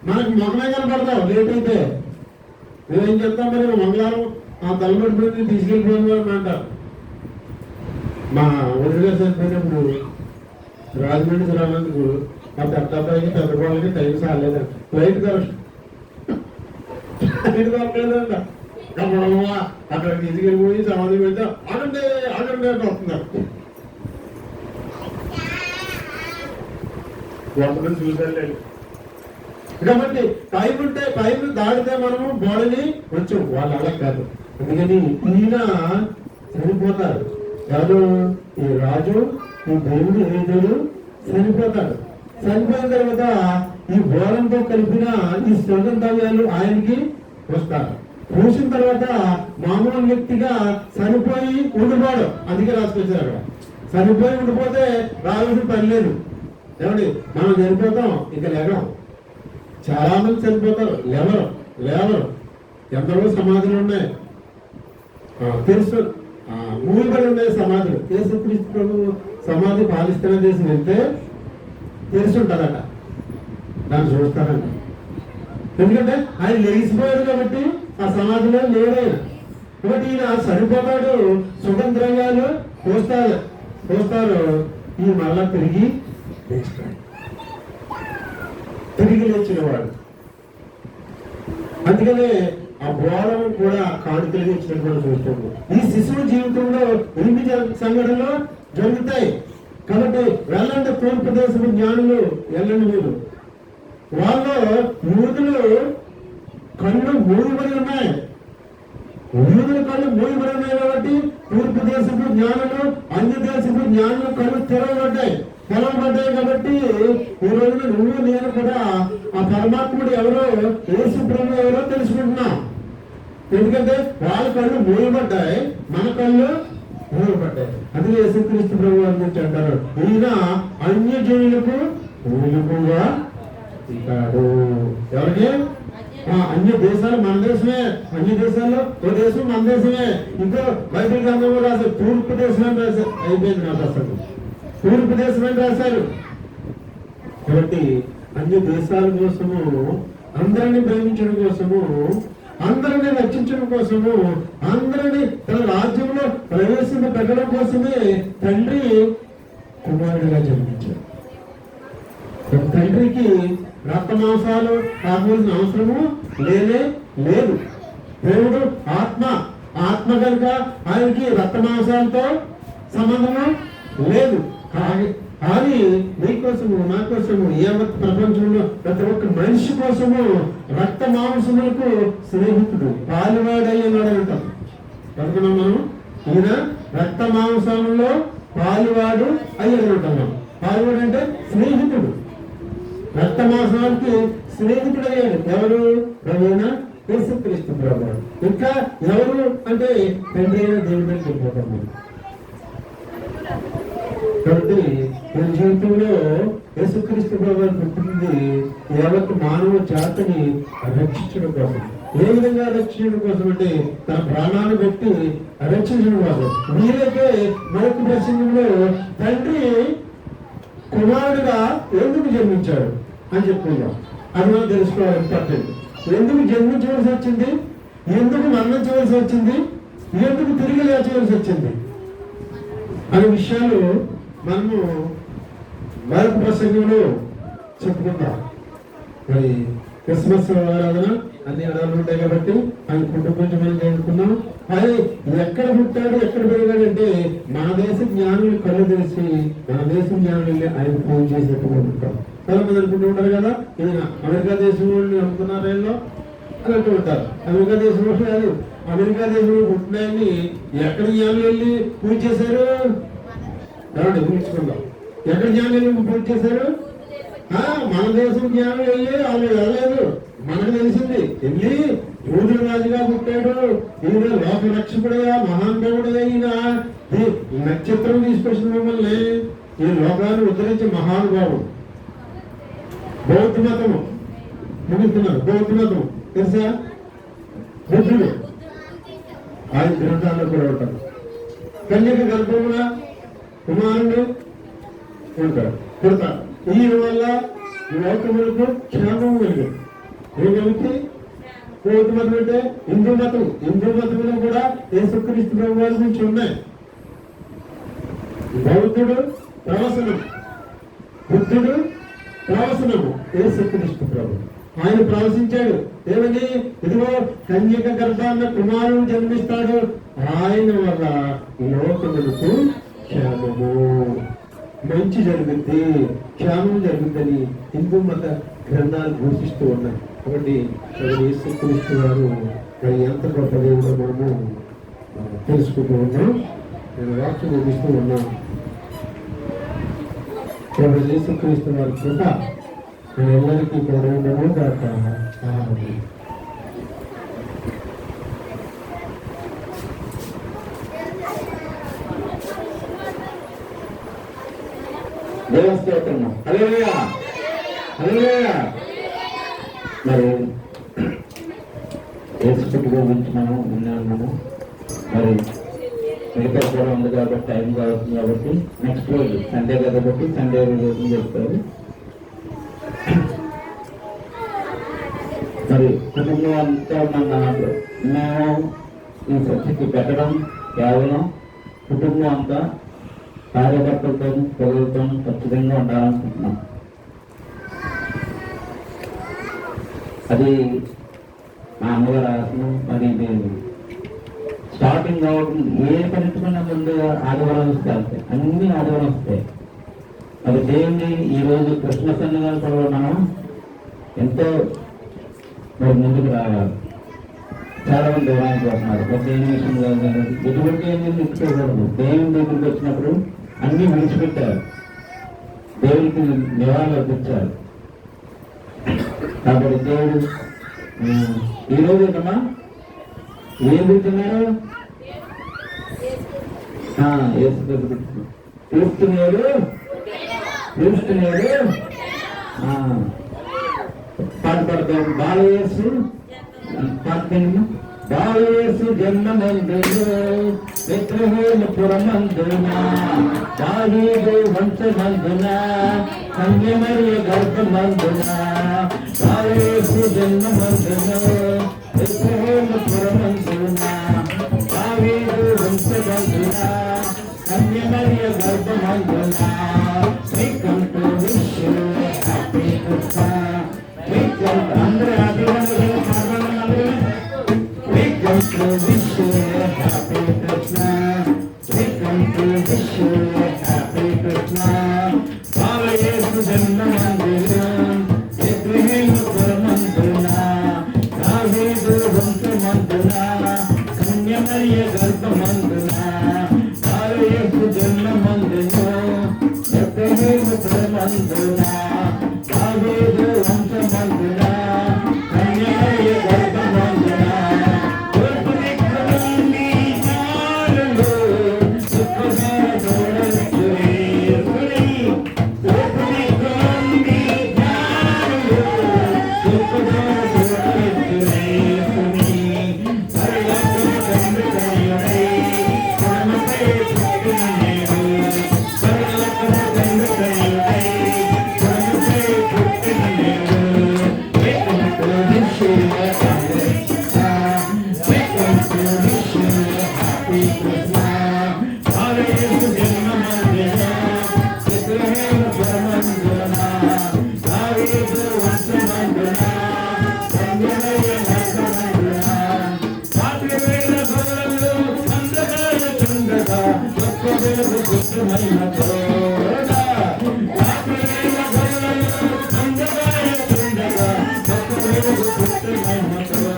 మనకు మొగమే కనపడతాం లేట్ అయితే మేమేం చెప్తాం మరి మంగళవారం ఆ తలబడిపోయింది తీసుకెళ్ళిపోయింది అని అంటారు. మా ఊరిలో చనిపోయినప్పుడు రాజమండ్రి రానందుకు ఆ పెద్ద అబ్బాయికి పెద్ద వాళ్ళకి టైం సాలేదంట. ఫ్లైట్ కరెక్ట్ దొరకలేదంట. అక్కడ తీసుకెళ్ళిపోయి సమాధి పెడితే ఆగండి ఆగండి అని వస్తున్నారు. కొంతమంది చూసారు. కాబట్టి టైం ఉంటే టైం దాటితే మనము బాడీని వచ్చాం. వాళ్ళు అలా కాదు. అందుకని ఈయన చనిపోతారు. ఎవరు ఈ రాజు ఈ దేవుడు ఏదేడు చనిపోతాడు. చనిపోయిన తర్వాత ఈ బోలంతో కలిపిన ఈ సుగంధవ్యాలు ఆయనకి వస్తారు. పూసిన తర్వాత మామూలు వ్యక్తిగా చనిపోయి ఉండిపోవడం. అందుకే రాసుకొచ్చారు అక్కడ. చనిపోయి ఉండిపోతే రావాల్సిన పని లేదు. ఏమండి మనం చనిపోతాం ఇక లేగం. చాలా మంది చనిపోతారు లేవరు. ఎందరో సమాధులు ఉన్నాయి తెలుసు. మూలుబడి ఉన్నాయి సమాధులు. యేసుక్రీస్తు ప్రభు సమాధి పాలిస్తున్న దేశం వెళ్తే తెలిసి ఉంటుందట. దాన్ని చూస్తారంట. ఎందుకంటే ఆయన లేచిపోయాడు కాబట్టి ఆ సమాధిలో లేడు. కాబట్టి ఈయన చనిపోతాడు. సుగంధద్రవ్యాలు పోస్తారు. ఈ మళ్ళా తిరిగి లేచిన వాడు. అందుకనే ఆ బోధం కూడా కానుకలుగా ఇచ్చినటువంటి చూస్తుంది. ఈ శిశువు జీవితంలో 8 సంఘటనలు జరుగుతాయి. కాబట్టి వెళ్ళండి తూర్పు దేశపు జ్ఞానులు వెళ్ళండి. మీరు వాళ్ళు యూదులు కళ్ళు మూయబడి ఉన్నాయి. యూదుల కళ్ళు మూయబడి ఉన్నాయి కాబట్టి తూర్పు దేశపు జ్ఞానులు అన్య దేశపు జ్ఞానులు కళ్ళు తెరవబడ్డాయి కాబట్టి ఈ రోజున నువ్వు నేను కూడా ఆ పరమాత్ముడు ఎవరో యేసు ప్రభు ఎవరో తెలుసుకుంటున్నాం. ఎందుకంటే వాళ్ళ కళ్ళు మూయబడ్డాయి, మన కళ్ళు మూయబడ్డాయి. అందుకే యేసుక్రీస్తు ప్రభు అని అంటారు ఈయన అన్యజనులకు మూలుగుగా ఉంటాడు. ఎవరికి? అన్య దేశాలు మన దేశమే. అన్య దేశాల్లో ఓ దేశం మన దేశమే. ఇంకో బైబిల్ గ్రంథంలో రాశారు తూర్పు దేశం అని రాశారు. అయిపోయింది నాకు అసలు తూర్పు దేశం అని రాశారు. కాబట్టి అన్య దేశాల కోసము, అందరినీ ప్రేమించడం కోసము, అందరినీ రక్షించడం కోసము, అందరినీ తన రాజ్యంలో ప్రవేశింప పెట్టడం కోసమే తండ్రి కుమారుడిగా జన్మించాడు. తండ్రికి రక్త మాంసాలు కావాల్సిన అవసరము లేదు. దేవుడు ఆత్మ కనుక ఆయనకి రక్త మాంసాలతో సంబంధము లేదు. కానీ మీకోసము నా కోసము యావత్ ప్రపంచంలో ప్రతి ఒక్క మనిషి కోసము రక్త మాంసములకు స్నేహితుడు పాలువాడై ఉన్నాడు అంటాం. అనుకున్నాం మనం. ఈయన రక్త మాంసంలో పాలువాడు అయ్యాడు అంటున్నాం. పాలువాడు అంటే స్నేహితుడు. రక్త మాంసానికి స్నేహితుడు అయ్యాడు. ఎవరు? ప్రవీణ యేసుక్రీస్తు ప్రభు. ఇంకా ఎవరు అంటే తండ్రి అయిన దేవుడు అని చెప్పుకుంటాం. కాబట్టి మన జీవితంలో యేసుక్రీస్తు ప్రభు పుట్టింది యావత్ మానవ జాతిని రక్షించడం కోసం. ఏ విధంగా రక్షించడం కోసం అంటే తన ప్రాణాన్ని పెట్టి రక్షించడం కోసం. వీలైతే మరొక ప్రసంగంలో తండ్రి కుమారుడుగా ఎందుకు జన్మించాడు అని చెప్పుకుందాం. అది మనం తెలుసుకోవాలి. ఇంపార్టెంట్. ఎందుకు జన్మించవలసి వచ్చింది, ఎందుకు మరణించవలసి వచ్చింది, ఎందుకు తిరిగి లేచవలసి వచ్చింది అనే విషయాలు మనము మరొక ప్రసంగంలో చెప్పుకుందాం. మరి క్రిస్మస్ ఆరాధన అన్ని ఆరాధనలు ఉంటాయి కాబట్టి ఆయన కుటుంబం గురించి మనం చదువుకున్నాం. అది ఎక్కడ పుట్టాడు, ఎక్కడ పెరిగాడంటే మన దేశ జ్ఞానులు కళ్ళు తెలిసి మన దేశం జ్ఞానులు ఆయన ఫోన్ చేసినట్టు ఉంటాం. చాలా మంది అనుకుంటూ ఉంటారు కదా ఈయన అమెరికా దేశం వాళ్ళు అనుకున్నారు. అని అంటూ ఉంటారు. అమెరికా దేశంలో కాదు, అమెరికా దేశంలో పుట్టినాయని ఎక్కడ జ్ఞానం వెళ్ళి పూజ చేశారు? రండి ఊహించుకుందాం. ఎక్కడ జ్ఞానం వెళ్ళి పూజ చేశారు? మన దేశం జ్ఞానం వెళ్ళి వాళ్ళు వెళ్ళలేదు. మనకు తెలిసింది వెళ్ళి యూదుల రాజుగా పుట్టాడు, ఈయన లోక రక్షకుడుగా మహానుభావుడుగా ఈయన నక్షత్రం తీసుకొచ్చిన మిమ్మల్ని ఈ లోకాన్ని ఉద్ధరించే మహానుభావుడు. బౌద్ధ మతము ముగిస్తున్నారు. బౌద్ధ మతం తెలుసా? బుద్ధుడు ఆయన గ్రంథాల్లో కూడా ఉంటారు. కన్యక గర్భమున కుమారుడు ఉంటాడు, పుడతాడు. ఈయన వల్ల లోకములకు క్షేమం కలిగింది. ఏం కలిగి? బౌద్ధ మతం అంటే హిందూ మతం. హిందూ మతంలో కూడా యేసుక్రీస్తు ప్రభువారి గురించి ఉన్నాయి. బౌద్ధుడు ప్రవసనం, బుద్ధుడు ప్రవసనము, యేసుక్రీస్తు ప్రభు. ఆయన ప్రవశించాడు. ఏమని? ఇదిగో కన్యక గర్భాన్న కుమారుడు జన్మిస్తాడు, ఆయన వల్ల లోకములకు క్షేమము, మంచి జరుగుద్ది, క్షేమం జరుగుద్దని హిందూ మత గ్రంథాలు ఘోషిస్తూ ఉన్నాయి. కాబట్టి యేసుక్రీస్తు వారు మరి ఎంత గొప్ప దేవుడో మనము తెలుసుకుంటూ ఉన్నాం. నేను వాక్యం ముగిస్తూ ఉన్నాను. ప్రభు యేసుక్రీస్తు వారి కృప అందరికీ కూడా ఉండను కాక. దేవస్తోత్రము. హల్లెలూయా, హల్లెలూయా. మరి యేసు గురించి మనం విన్నాము. మరి మిగతా కూడా ఉంది కాబట్టి టైం కావాల్సింది కాబట్టి నెక్స్ట్ రోజు సండే కాబట్టి సండే రోజు చెప్తారు. మరి కుటుంబం అంతా మేము ఈ చర్చకి పెట్టడం కేవలం కుటుంబం అంతా కార్యకర్తలతో పిల్లలతో ఖచ్చితంగా ఉండాలనుకుంటున్నాం. అది మా అమ్మగారు ఆశనం. మరి స్టార్టింగ్ అవ్వడం ఏ పనికన్నా ముందు ఆదివారం వస్తాయి, అన్ని ఆదివారం వస్తాయి. మరి దేవుని ఈరోజు కృష్ణ సన్నిధానం కూడా మనం ఎంతో మరి ముందుకు రావాలి. చాలా మంది దూరానికి వస్తున్నారు. దేవుని విషయంలో ఎటువంటి ఏమి ఇచ్చుకోకూడదు. దేవుని దగ్గరికి వచ్చినప్పుడు అన్ని విడిచిపెట్టారు, దేవునికి నివాళులు అర్పించారు. కాబట్టి దేవుడు ఈరోజు ఏమన్నా ఏం పెడుతున్నారు? చూస్తున్నాడు పాట పడతాం. బాలయేసు బాలయేసు జన్మమందున విగ్రహోముపురమందున దావీదు వంశమందున కన్యమరియ గర్భమందున బాలయేసు జన్మమందున విగ్రహోముపురమందున దావీదు వంశమందున కన్యమరియ గర్భమందున Welcome to wish you happy Christmas. అందరూ Welcome to wish you happy Christmas. Welcome to wish you happy Christmas. బాలయేసు జన్మమందున విగ్రహోముపురమందున దావీదు వంశమందున కన్యమరియ గర్భమందున బాలయేసు జన్మమందున విగ్రహోముపురమందున దావీదు వంశమందున కన్యమరియ గర్భమందున Thank you.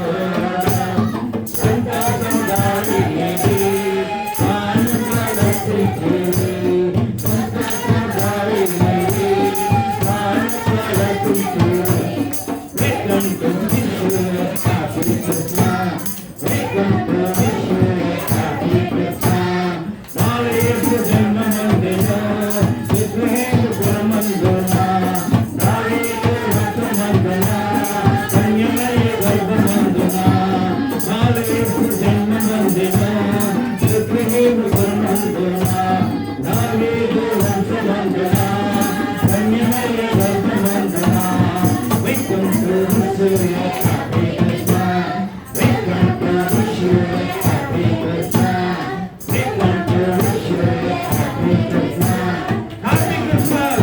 నీవు ధన్యుడా దావీదు వంశమందునా ధన్యమైన వంశమందునా Welcome to Missouri, happy Christmas. Welcome to Missouri, happy Christmas. Welcome to Missouri, happy Christmas. Happy Christmas.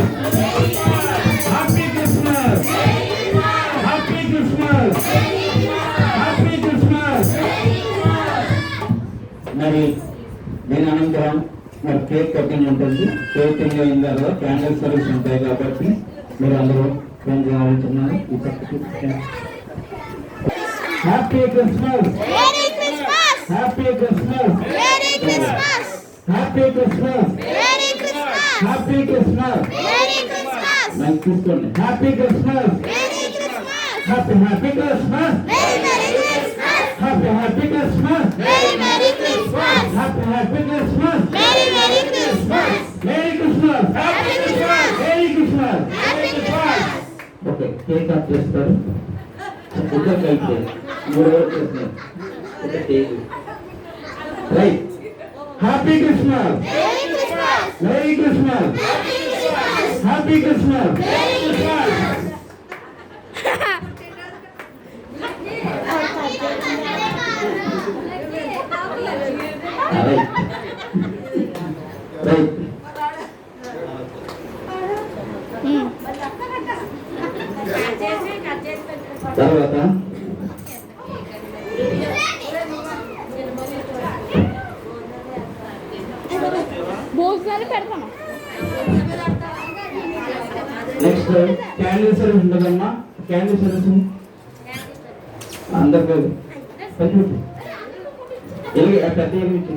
Happy Christmas. Happy Christmas. Happy Christmas. మరి దీని అనంతరం మరి cake cutting ఉంటుంది. Cake cutting అయిన తర్వాత క్యాండిల్ సర్వీస్ ఉంటాయి కాబట్టి మీరు అందరూ గమనించున్నారు. ఈ పక్కకి happy Christmas. Merry Christmas! Happy Christmas. Merry Christmas! Happy Christmas. Merry Christmas! Happy Christmas. Merry Christmas! నాకు తీసుకోండి. Happy Christmas. Merry Christmas! Happy Christmas. Merry Christmas! Happy Christmas. Merry Christmas! Happy Christmas. Merry Christmas! Merry Christmas. Happy Christmas! Merry Christmas. Happy Christmas! Okay cake cut చేస్తారు. ఇంకా కలిపి మూడు రోజులు చేస్తున్నారు. Right. Happy Christmas. Merry Christmas! Merry Christmas. Happy Christmas! Happy Christmas. Merry Christmas! Right. Right. తర్వాత భోజనాలు పెడతామా? Next candle service ఉంటుందమ్మా. Candle service అందరికీ పెద్ద ఎలిగించి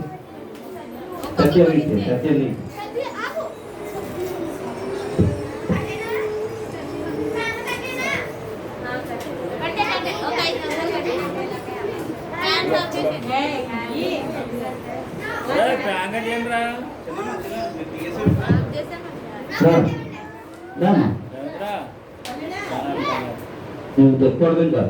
నువ్వు తెక్కూడదు ఇంకా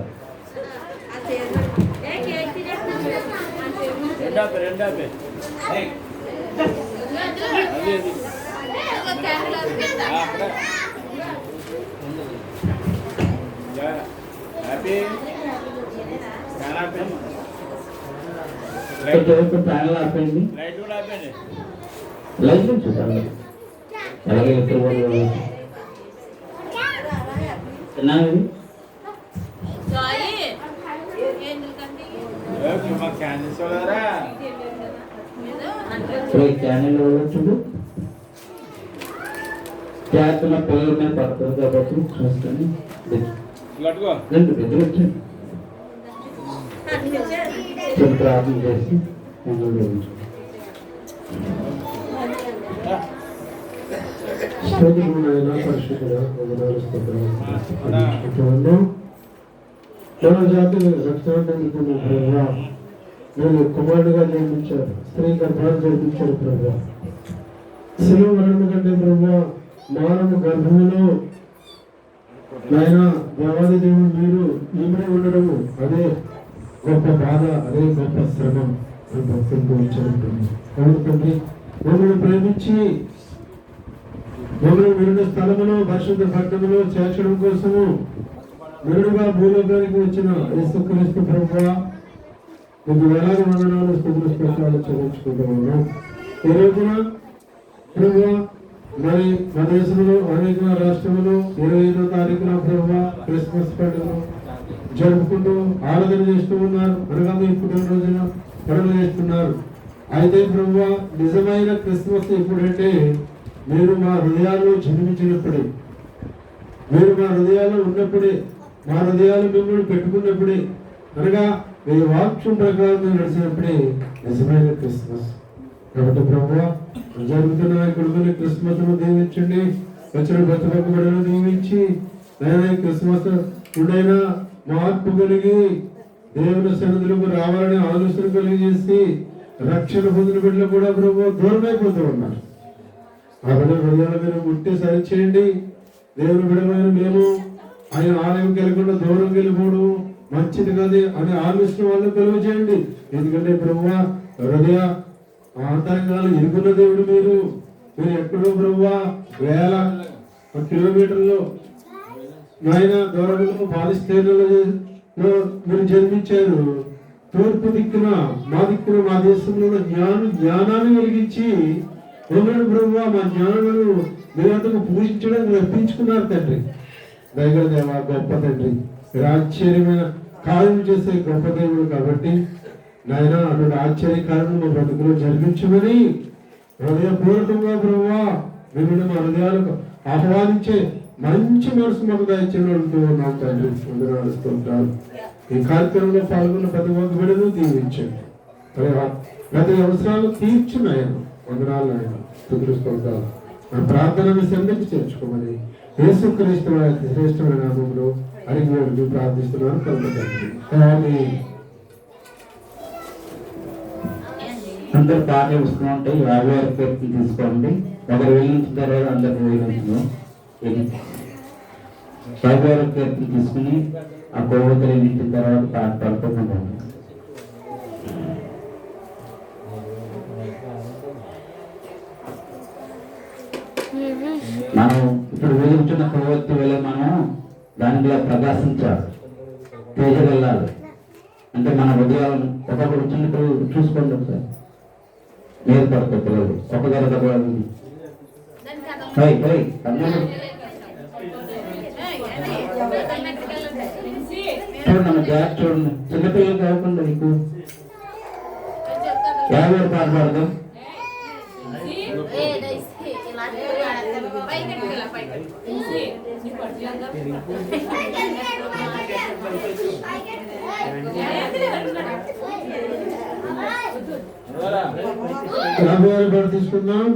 ప్యానల్ ఆపండి. లైట్ చూసాను అలాగే క్యానల్ చూడు చేస్తున్న పిల్లల మీద పడుతుంది కాబట్టి చూస్తాను. రెండు పెద్దలు వచ్చాను ప్రార్థన చేసి జాతి రక్షణ నేను కుమారుడుగా జన్మించారు. స్త్రీ గర్భాలు జన్మించారు ప్రభా. శిలువ మరణం కంటే ప్రభా మానవ గర్భములో ఆయన దేవాది దేవుడు మీరు ఈమె ఉండడము అదే గొప్ప బాధ, అదే గొప్ప శ్రమ భక్తులతో ఇచ్చారు. తండ్రి మమ్మల్ని ప్రేమించి మమ్మల్ని విరుడు స్థలములో పరిశుద్ధ పట్టణంలో చేర్చడం కోసము విరుడుగా భూలోకానికి వచ్చిన యేసుక్రీస్తు ప్రభువా మీకు వేలాది వందనాలు స్థుతులు స్తోత్రాలు చెల్లించుకుంటూ ఉన్నాం. ఈ రోజున ప్రభువా మరి మన దేశంలో అనేక రాష్ట్రంలో 25వ తారీఖున ప్రభువా క్రిస్మస్ పండుగ జరుపుకుంటూ ఆరాధన చేస్తూ ఉన్నారు. అనగా మీ పుట్టినరోజున పండుగ చేస్తున్నారు. అయితే ప్రభువా నిజమైన క్రిస్మస్ ఎప్పుడంటే మీరు మా హృదయాల్లో జన్మించినప్పుడే, మీరు మా హృదయాల్లో ఉన్నప్పుడే, మా హృదయాలు మిమ్మల్ని పెట్టుకున్నప్పుడే, అనగా మీ వాక్యం ప్రకారం మీరు నడిచినప్పుడే నిజమైన క్రిస్మస్. కాబట్టి ప్రభువా జరుగుతున్న కొడుకుని క్రిస్మస్ ను దీవించండి. వచ్చిన బ్రతకబడను దీవించి క్రిస్మస్ ఉండైనా మార్పు కలిగి దేవుని సన్నిధిలోకి రావాలని ఆలోచన కలిగజేసి రక్షణ పొందిన బిడ్డలు కూడా ప్రభు దూరమైపోతూ ఉన్నారు. ఆ బిడ్డ హృదయాలు మీరు ముట్టి సరిచేయండి. దేవుని బిడ్డమైన మేము ఆయన ఆలయం వెళ్ళకుండా దూరం వెళ్ళిపోవడం మంచిది కాదు అని ఆలోచన వాళ్ళు కలుగు చేయండి. ఎందుకంటే ప్రభు హృదయ ఆంతరంగాలు ఎరుగున్న దేవుడు మీరు ఎక్కడో ప్రభువా వేల కిలోమీటర్లు నాయన దూరంలో పాలిస్తీనాలో మీరు జన్మించారు. తూర్పు దిక్కున మా దేశంలో జ్ఞానాన్ని వెలిగించి ఉన్నాడు ప్రభువా. మా జ్ఞానులను మీ వద్దకు పూజించడానికి రప్పించుకున్నారు తండ్రి. దైవ దేవ గొప్ప తండ్రి, మీరు ఆశ్చర్యమైన కార్యం చేసే గొప్ప దేవుడు కాబట్టి నాయన అటువంటి ఆశ్చర్యకాలను మా బ్రతుకులో జరిపించమని హృదయపూర్వకంగా ప్రభువా మిమ్మల్ని మా హృదయాలకు ఆహ్వానించే మంచి మనసు మాకు దయచేయడంటూ ఉన్నాం తండ్రి. వందనాలు. ఈ కార్యక్రమంలో పాల్గొన్న ప్రతి ఒక్క బిడ్డను దీవించండి. ప్రతి అవసరాలు తీర్చున్నాయను. వందనాలు ఆయన స్తుతిస్తుంటారు. నా ప్రార్థనను సందర్భి చేర్చుకోమని యేసుక్రీస్తు వారి శ్రేష్టమైన నామములో అడిగి ప్రార్థిస్తున్నాను. కలుగుతండి. అందరు పాటలు వస్తూ ఉంటే 50 పేర్లు తీసుకోండి. ఒకరు వేయించిన తర్వాత అందరికి వేయించు. 50 పేర్లు తీసుకుని ఆ కొవ్వొత్తులు వేయించిన తర్వాత పాట పడుకుంటాం. మనం ఇప్పుడు వెలుగుతున్న కొవ్వొత్తి వేళ మనం దానిలో ప్రకాశించాలి, తేజ వెళ్ళాలి. అంటే మన హృదయాలను ఒక్కొక్కరు చిన్నప్పుడు చూసుకోండి. ఒకసారి మీరు పడుకోలేదు ఒక గల చూడండి జాగ్రత్త చూడండి. చిన్నపిల్లలు కాకుండా నీకు 50 పాట పాడదాం. తీసుకుందాం.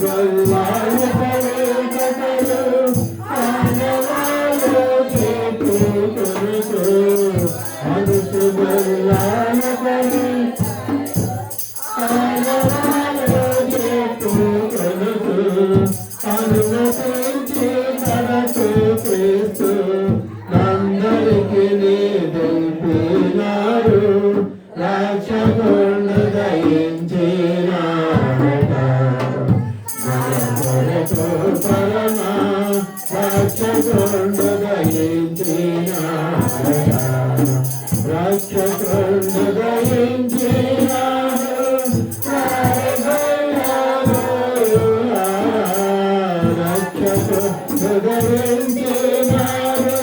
బల్లాలు పలికటలు ఆనవాలు చేతు కొరకు మనసు బల్లాలు పలి ఆనవాలు చేతు కొరకు అనుమతించి మనకు క్రీస్తు నందరికి నిలిపినారు రక్షకుడు దయించినారట మన కొరకు పరమ రక్షకుడు దయించినారట రక్షకుడు దయించినారు రక్షకుడు దయించినారు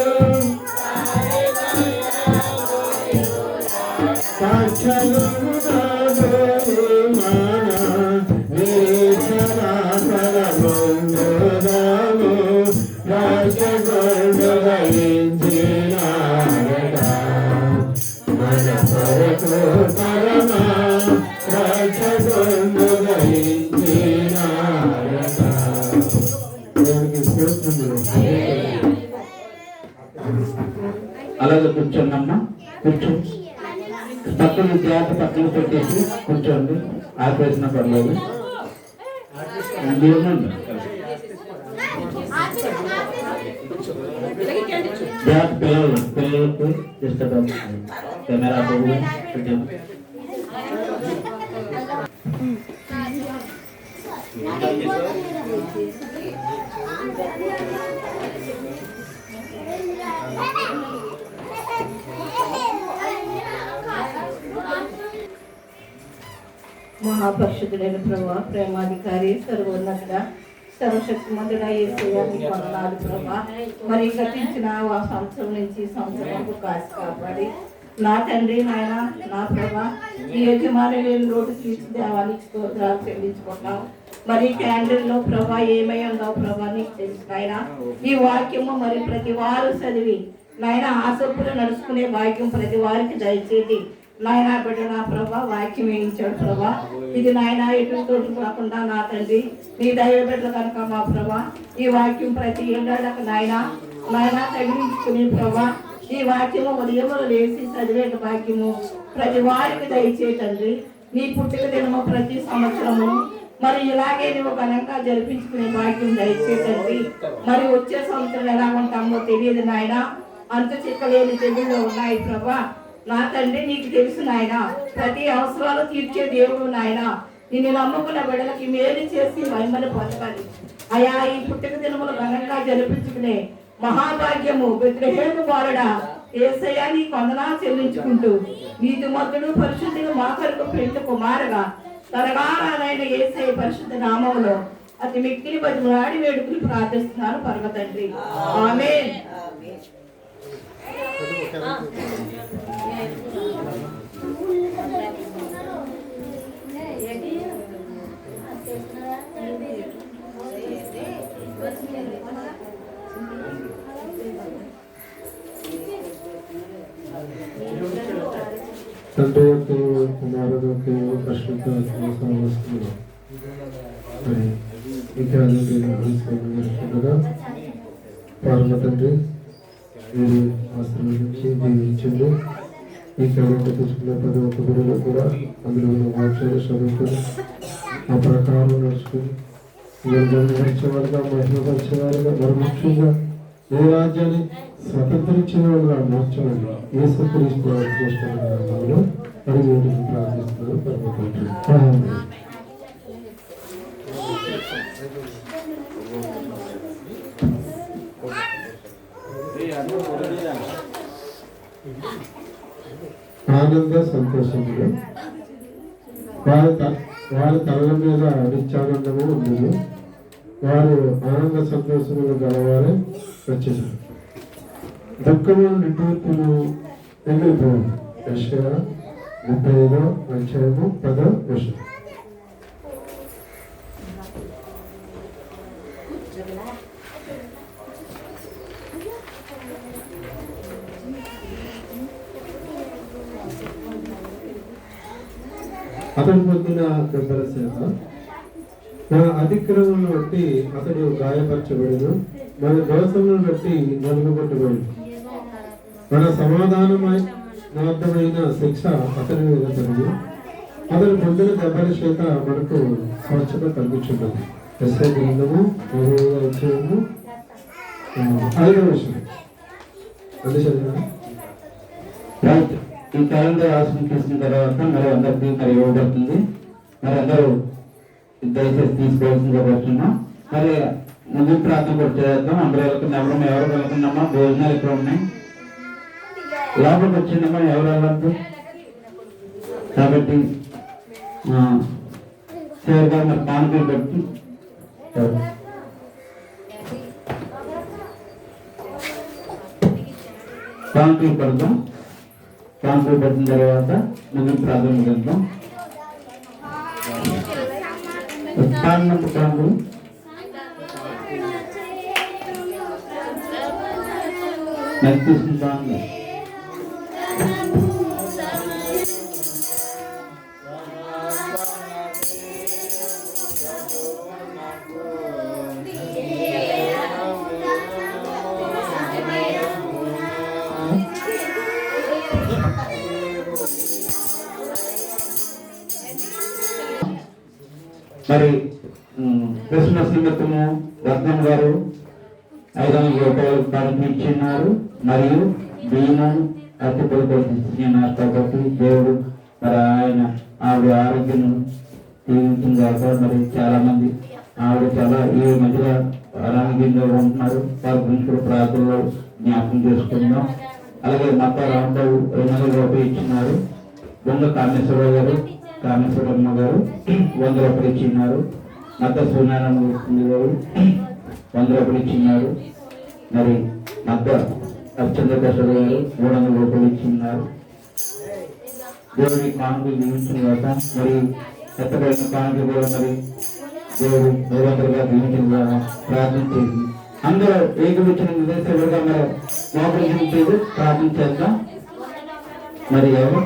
అలాగే కూర్చోండమ్మా, కూర్చోండి. పక్కన జాత పక్కన పెట్టేసి కూర్చోండి. ఆపేసిన పర్లేదు. జాత పిల్లలకు డిస్టర్బ్ కెమెరా పెట్టండి. మహాపరిషుడైన ప్రభా, ప్రేమాధికారి, సర్వోన్నతుడ, సర్వశక్తిమంతుడ యేసయ్య నీకు వందనాలు ప్రభా. మరి గతించిన ఆ సంవత్సరం నుంచి సంవత్సరానికి కాసి కాపాడి నా తండ్రి నాయన నా ప్రభా ఈ యజమాని లేని లోటు తీర్చి దేవానికి స్తోత్రాలు చెల్లించుకుంటున్నాం. మరి క్యాండిల్లో ప్రభా ఏమై ఉందో ప్రభా నీకు తెలుసు నాయన. ఈ వాక్యము మరి ప్రతి వారు చదివి నాయన ఆసక్తులు నడుచుకునే భాగ్యం ప్రతి వారికి దయచేది నాయన. బిడ్డ నా ప్రభా వాక్యం వేయించాడు ప్రభా. ఇది నాయన ఎటు తోటి కాకుండా నా తండ్రి నీ దైవ బిడ్డలు కనుక మా ప్రభా ఈ వాక్యం ప్రతి ఏడాదికి నాయన తగిలించుకుని ప్రభా ఈ వాక్యము ఉదయములు లేచి చదివే భాగ్యము ప్రతి వారికి దయచే తండ్రి. నీ పుట్టిక దినము ప్రతి సంవత్సరము మరి ఇలాగే నువ్వు ఘనంగా జరిపించుకునే భాగ్యం దయచే తండ్రి. మరి వచ్చే సంవత్సరం ఎలా ఉంటామో తెలియదు నాయన. అంత చిక్కలేని తెగుళ్ళు ఉన్నాయి ప్రభా. నా తండ్రి నీకు తెలుసు నాయన. ప్రతి అవసరాలు తీర్చే దేవుడు నాయన. నిన్ను నమ్ముకున్న బిడ్డలకి మేలు చేసి మహిమను పొందాలి అయా. ఈ పుట్టిక దినములు ఘనంగా జరిపించుకునే మహాభాగ్యము బెత్లెహేము బాలుడా యేసయ్య నీకు వందనాలు చెల్లించుకుంటూ నీతిమంతుడు పరిశుద్ధుడు మా కొరకు పెండ్లి కుమారుగా తరగారాయన యేసయ్య పరిశుద్ధ నామములో అతి మిక్కిలి బతిమలాడి వేడుకలు ప్రార్థిస్తున్నాను పరమ తండ్రి. ఆమేన్. తండ్రి కుమారుడికి పరిశుద్ధ వస్తుంది. మరి ఇంకా పరమ తండ్రి మీరు ఆశ్రమించి దీవించండి. ఈ క్రమంలో తీసుకున్న ప్రతి ఒక్క గురువులు కూడా అందులో ఉన్న వాక్యాలు చదువుకొని ఆ ప్రకారం నడుచుకుని నడిచేవారుగా మహిమపరిచేవారుగా మరి ముఖ్యంగా ఏ రాజ్యాన్ని స్వతంత్రించిన వాళ్ళుగా మార్చమని ఏ సత్కరిస్తూ చేస్తున్నారు అడిగి ప్రార్థిస్తున్నారు పరమ తండ్రి. ఆనంద సంతోషములు వారి తలల మీద నిత్యానందము ఉండదు. వారు ఆనంద సంతోషములు గలవారే వచ్చేసారు. దుఃఖము నిట్టూర్పులు వెళ్ళిపోవు. యెషయా 35వ అధ్యాయము 10వ వచనం. అతను పొందిన దెబ్బల చేత మన అతిక్రమం బట్టి అతడు గాయపరచబడను, మన దోషములను బట్టి నలుగుబట్టబడను. మన సమాధానమైన శిక్ష అతని మీద పడింది, అతను పొందిన దెబ్బల చేత మనకు స్వచ్ఛత కల్పించున్నది. ఎస్ఐ గ్రంథము 5వ అధ్యాయము 5వ వచనం. అది చదివారా? రైట్. ఈ క్యాలెండర్ ఆశ్రమం తీసుకున్న తర్వాత మరి అందరికీ మరి ఇవ్వబడుతుంది. మరి అందరూ దయచేసి తీసుకోవాల్సిందిగా పడుతున్నాం. మరి ముందు ప్రార్థన కూడా చేద్దాం. అందరూ వెళ్తున్నా, ఎవరు వెళ్తున్నామా? భోజనాలు ఇక్కడ ఉన్నాయి, లోపలికి వచ్చిందమ్మా, ఎవరు వెళ్ళద్దు. కాబట్టి చివరిగా మరి కానుకలు పెట్టి కానుకలు పెడతాం. కానుకలు పెట్టిన తర్వాత ముందు ప్రార్థన చేద్దాం. కానుకలు నాకు తీసుకుంటాం. మరి క్రిస్మస్ నిమిత్తము రత్నం గారు 500 రూపాయలు కానుక ఇచ్చిన్నారు, మరియు బియ్యము అతిథులు కొట్టిస్తున్నారు. కాబట్టి దేవుడు మరి ఆవిడ ఆరోగ్యం తీర్చిందాక మరి చాలా మంది ఆవిడ చాలా ఈ మధ్యలో అనారోగ్యంగా ఉంటున్నారు. వారి గురించి కూడా ప్రార్థనలో జ్ఞాపకం చేసుకుందాం. అలాగే మత రాంబాబు 200 రూపాయలు ఇచ్చినారు. బొంగ కామేశ్వరరావు గారు, కామేశ్వరమ్మ గారు 100 రూపాయలు ఇచ్చినారు. మత సూర్యనారాయణ గారు 100 రూపాయలు ఇచ్చినారు. మరి మత చంద్రప్రసాద్ గారు 300 రూపాయలు ఇచ్చినారు. దేవుడి కానుకలు దీవించిన తర్వాత మరి ఎత్తబడిన కానుకలు కూడా మరి దేవుడు నిరంతరంగా దీవించిన ద్వారా ప్రార్థన చేసి అందరూ ఏకమిచ్చిన నిర్దేశంగా మరి మోకరించేది ప్రార్థన చేద్దాం. మరి ఎవరు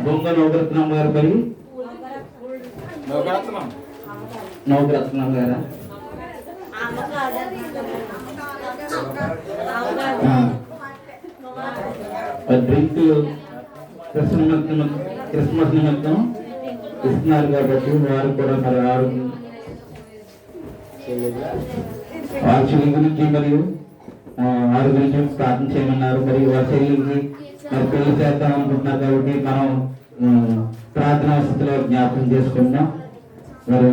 బొంగ నవరత్నం గారు, మరి నవరత్నం గారా? డ్రింక్ క్రిస్మస్ నిమిత్తం ఇస్తున్నారు కాబట్టి వారు కూడా మరి వారి చెల్లి గురించి మరియు వారి గురించి ప్రార్థన చేయమన్నారు. మరి వారి చెల్లికి మరి పెళ్లి చేద్దాం అనుకుంటున్నారు కాబట్టి మనం ప్రార్థనా స్థితిలో జ్ఞాపకం చేసుకుందాం. మరి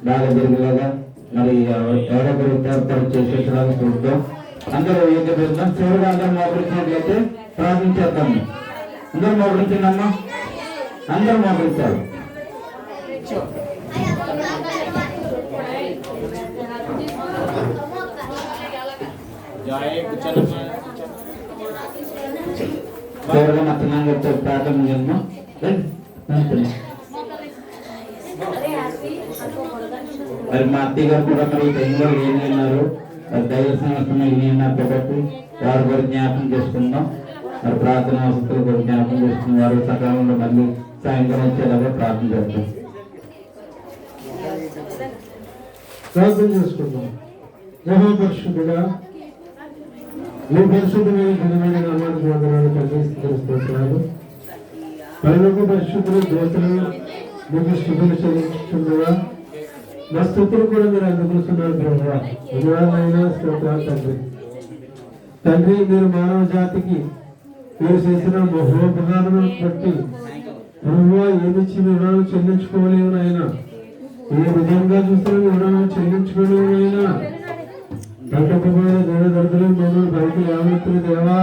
బాగా జరిగేలాగా మరి ఎవరొకరు ఏర్పాటు చేసేలాగా చూద్దాం. అందరూ ఏకీభవిద్దాం. చివరిగా అందరూ మోకరించినట్లయితే ప్రార్థన చేద్దాం. అందరూ మోకరించండమ్మా, అందరూ మోకరించాలి. చివరిగా మా చిన్న ప్రార్థన చేద్దాం. మరి మా అత్తయ్య గారు కూడా మరి టైంలో ఏమి అన్నారు, దైవ సంవత్సరం ఏమి అన్నారు కాబట్టి వారు కూడా జ్ఞాపకం చేసుకుందాం. మరి ప్రార్థన వసతులు కూడా జ్ఞాపకం చేసుకున్న వారు సకాలంలో మళ్ళీ సాయంత్రం వచ్చేలాగా ప్రార్థన చేస్తాం. ప్రార్థన చేసుకుందాం. మహాపరిశుద్ధుడా, మీ పరిశుద్ధమైన ఘనమైన నామానికి వందనాలు తండ్రి, స్తోత్రాలు. పరలోక పరిశుద్ధులు దోతలు మీకు స్థుతులు చెల్లించుచున్నవా, మా స్థుతులు కూడా మీరు అందుకుంటున్నారు ప్రభువా. ధన్యవాదమైన స్తోత్రాలు తండ్రి. తండ్రి, మీరు మానవ జాతికి మీరు చేసిన మహోపకారం బట్టి ప్రభువా ఏమిచ్చి రుణాలు చెల్లించుకోలేవు నాయన, ఏ విధంగా చూస్తున్న రుణాలు చెల్లించుకోలేవు నాయన. దండకపోయిన దేవదర్దులు మమ్మల్ని బయటకు లేవనెత్తిన దేవా,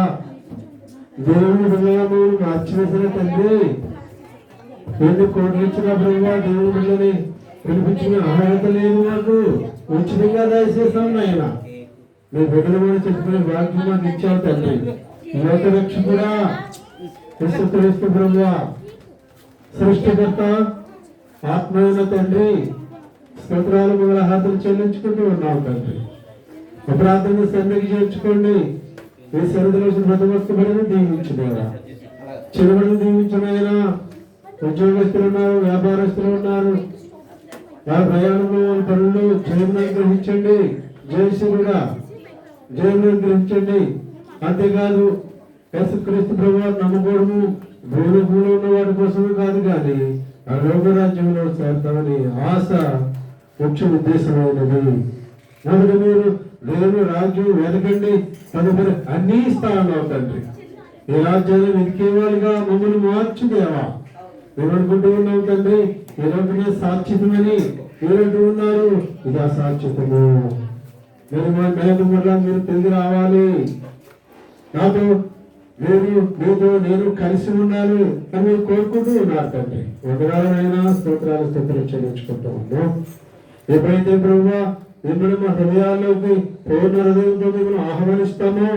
దేవుని బిడ్డలను మార్చివేసిన తండ్రి, ఎన్ని కోట్లు ఇచ్చిన ప్రభువా దేవుని బిడ్డని వినిపించిన అర్హత లేదు. మాకు ఉచితంగా దయచేసాం నాయన. మీ బిడ్డలు కూడా చెప్పుకునే వాక్యం మాకు ఇచ్చావు తండ్రి. లోక రక్షకుడా యేసుక్రీస్తు ప్రభువా, సృష్టికర్త ఆత్మైన తండ్రి, స్తోత్రాలు మొదల హాతలు చెల్లించుకుంటూ ఉన్నావు తండ్రి. అపరాధాన్ని సన్నిధికి చేర్చుకోండి. ఈ సరిధిలో మతమస్తబడిని దీవించుకోరా, చిరుబడిని దీవించునైనా. ఉద్యోగస్తులు ఉన్నారు, వ్యాపారస్తులు ఉన్నారు, వారి ప్రయాణంలో వారి పనుల్లో జయమును అనుగ్రహించండి. జయశివుడా జయమును అనుగ్రహించండి. అంతేకాదు యేసుక్రీస్తు ప్రభువారు నమ్ముకోవడము భూమిలో ఉన్న వాటి కోసమే కాదు, కానీ ఆ లోకరాజ్యంలో చేద్దామని ఆశ ముఖ్య ఉద్దేశమైనది. మొదట మీరు దేవుని రాజ్యం వెతకండి, తదుపరి అన్ని స్థానాలు తండ్రి ఈ రాజ్యాన్ని వెతికేవాళ్ళుగా మమ్మల్ని మార్చుదేవా. మేమనుకుంటూ ఉన్నాం తండ్రి ఈ లోకమే సాక్షితమని, మీరంటూ ఉన్నారు ఇది అసాక్షితము. నేను మళ్ళా మీరు తిరిగి రావాలి, నాతో మీతో నేను కలిసి ఉండాలి అని మీరు కోరుకుంటూ ఉన్నారు తండ్రి. వందనాలైనా స్తోత్రాలు చెల్లించుకుంటూ ఉన్నాం. ఎప్పుడైతే ప్రభువా మిమ్మల్ని మా హృదయాల్లోకి పూర్ణ హృదయంతో మిమ్మల్ని ఆహ్వానిస్తామో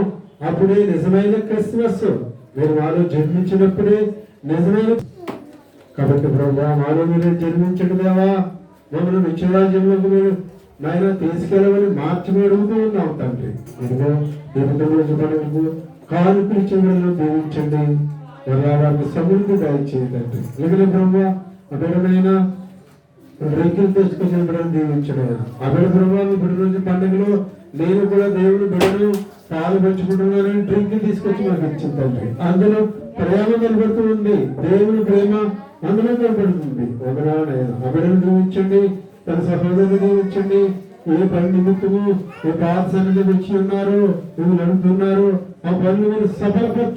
అప్పుడే నిజమైన క్రిస్మస్. మీరు మాలో జన్మించినప్పుడే నిజమైన. కాబట్టి ప్రభువా మాలో మీరు జన్మించడమేవా మమ్మల్ని నిత్యరాజ్యంలోకి మీరు నాయన తీసుకెళ్ళమని మార్చి అడుగుతూ ఉన్నాం తండ్రి. ఇదిగో రోజు పండుగకు కానుకలు చివరిలో దీవించండి, వారికి సమృద్ధి దయచేయండి. లేకపోతే బ్రహ్మ అబిడమైన డ్రింకులు తెచ్చుకొచ్చిన బిడ్డను దీవించడం. అబిడ బ్రహ్మ బిడ్డ రోజు పండుగలో నేను కూడా దేవుడు బిడ్డను పాలు పంచుకుంటున్నానని డ్రింకులు తీసుకొచ్చి మాకు ఇచ్చింది తండ్రి. అందులో ప్రేమ కనబడుతూ ఉంది, దేవుని ప్రేమ అందులో కనబడుతుంది. వందనాలైనా అబిడను దీవించండి, తన సహోదరుని దీవించండి. ఏ పని నిమిత్తము ఏ పాత సన్నిధికి వచ్చి ఉన్నారు, నువ్వు నడుపుతున్నారు, ఆ పనులు మీరు సఫలపరచు.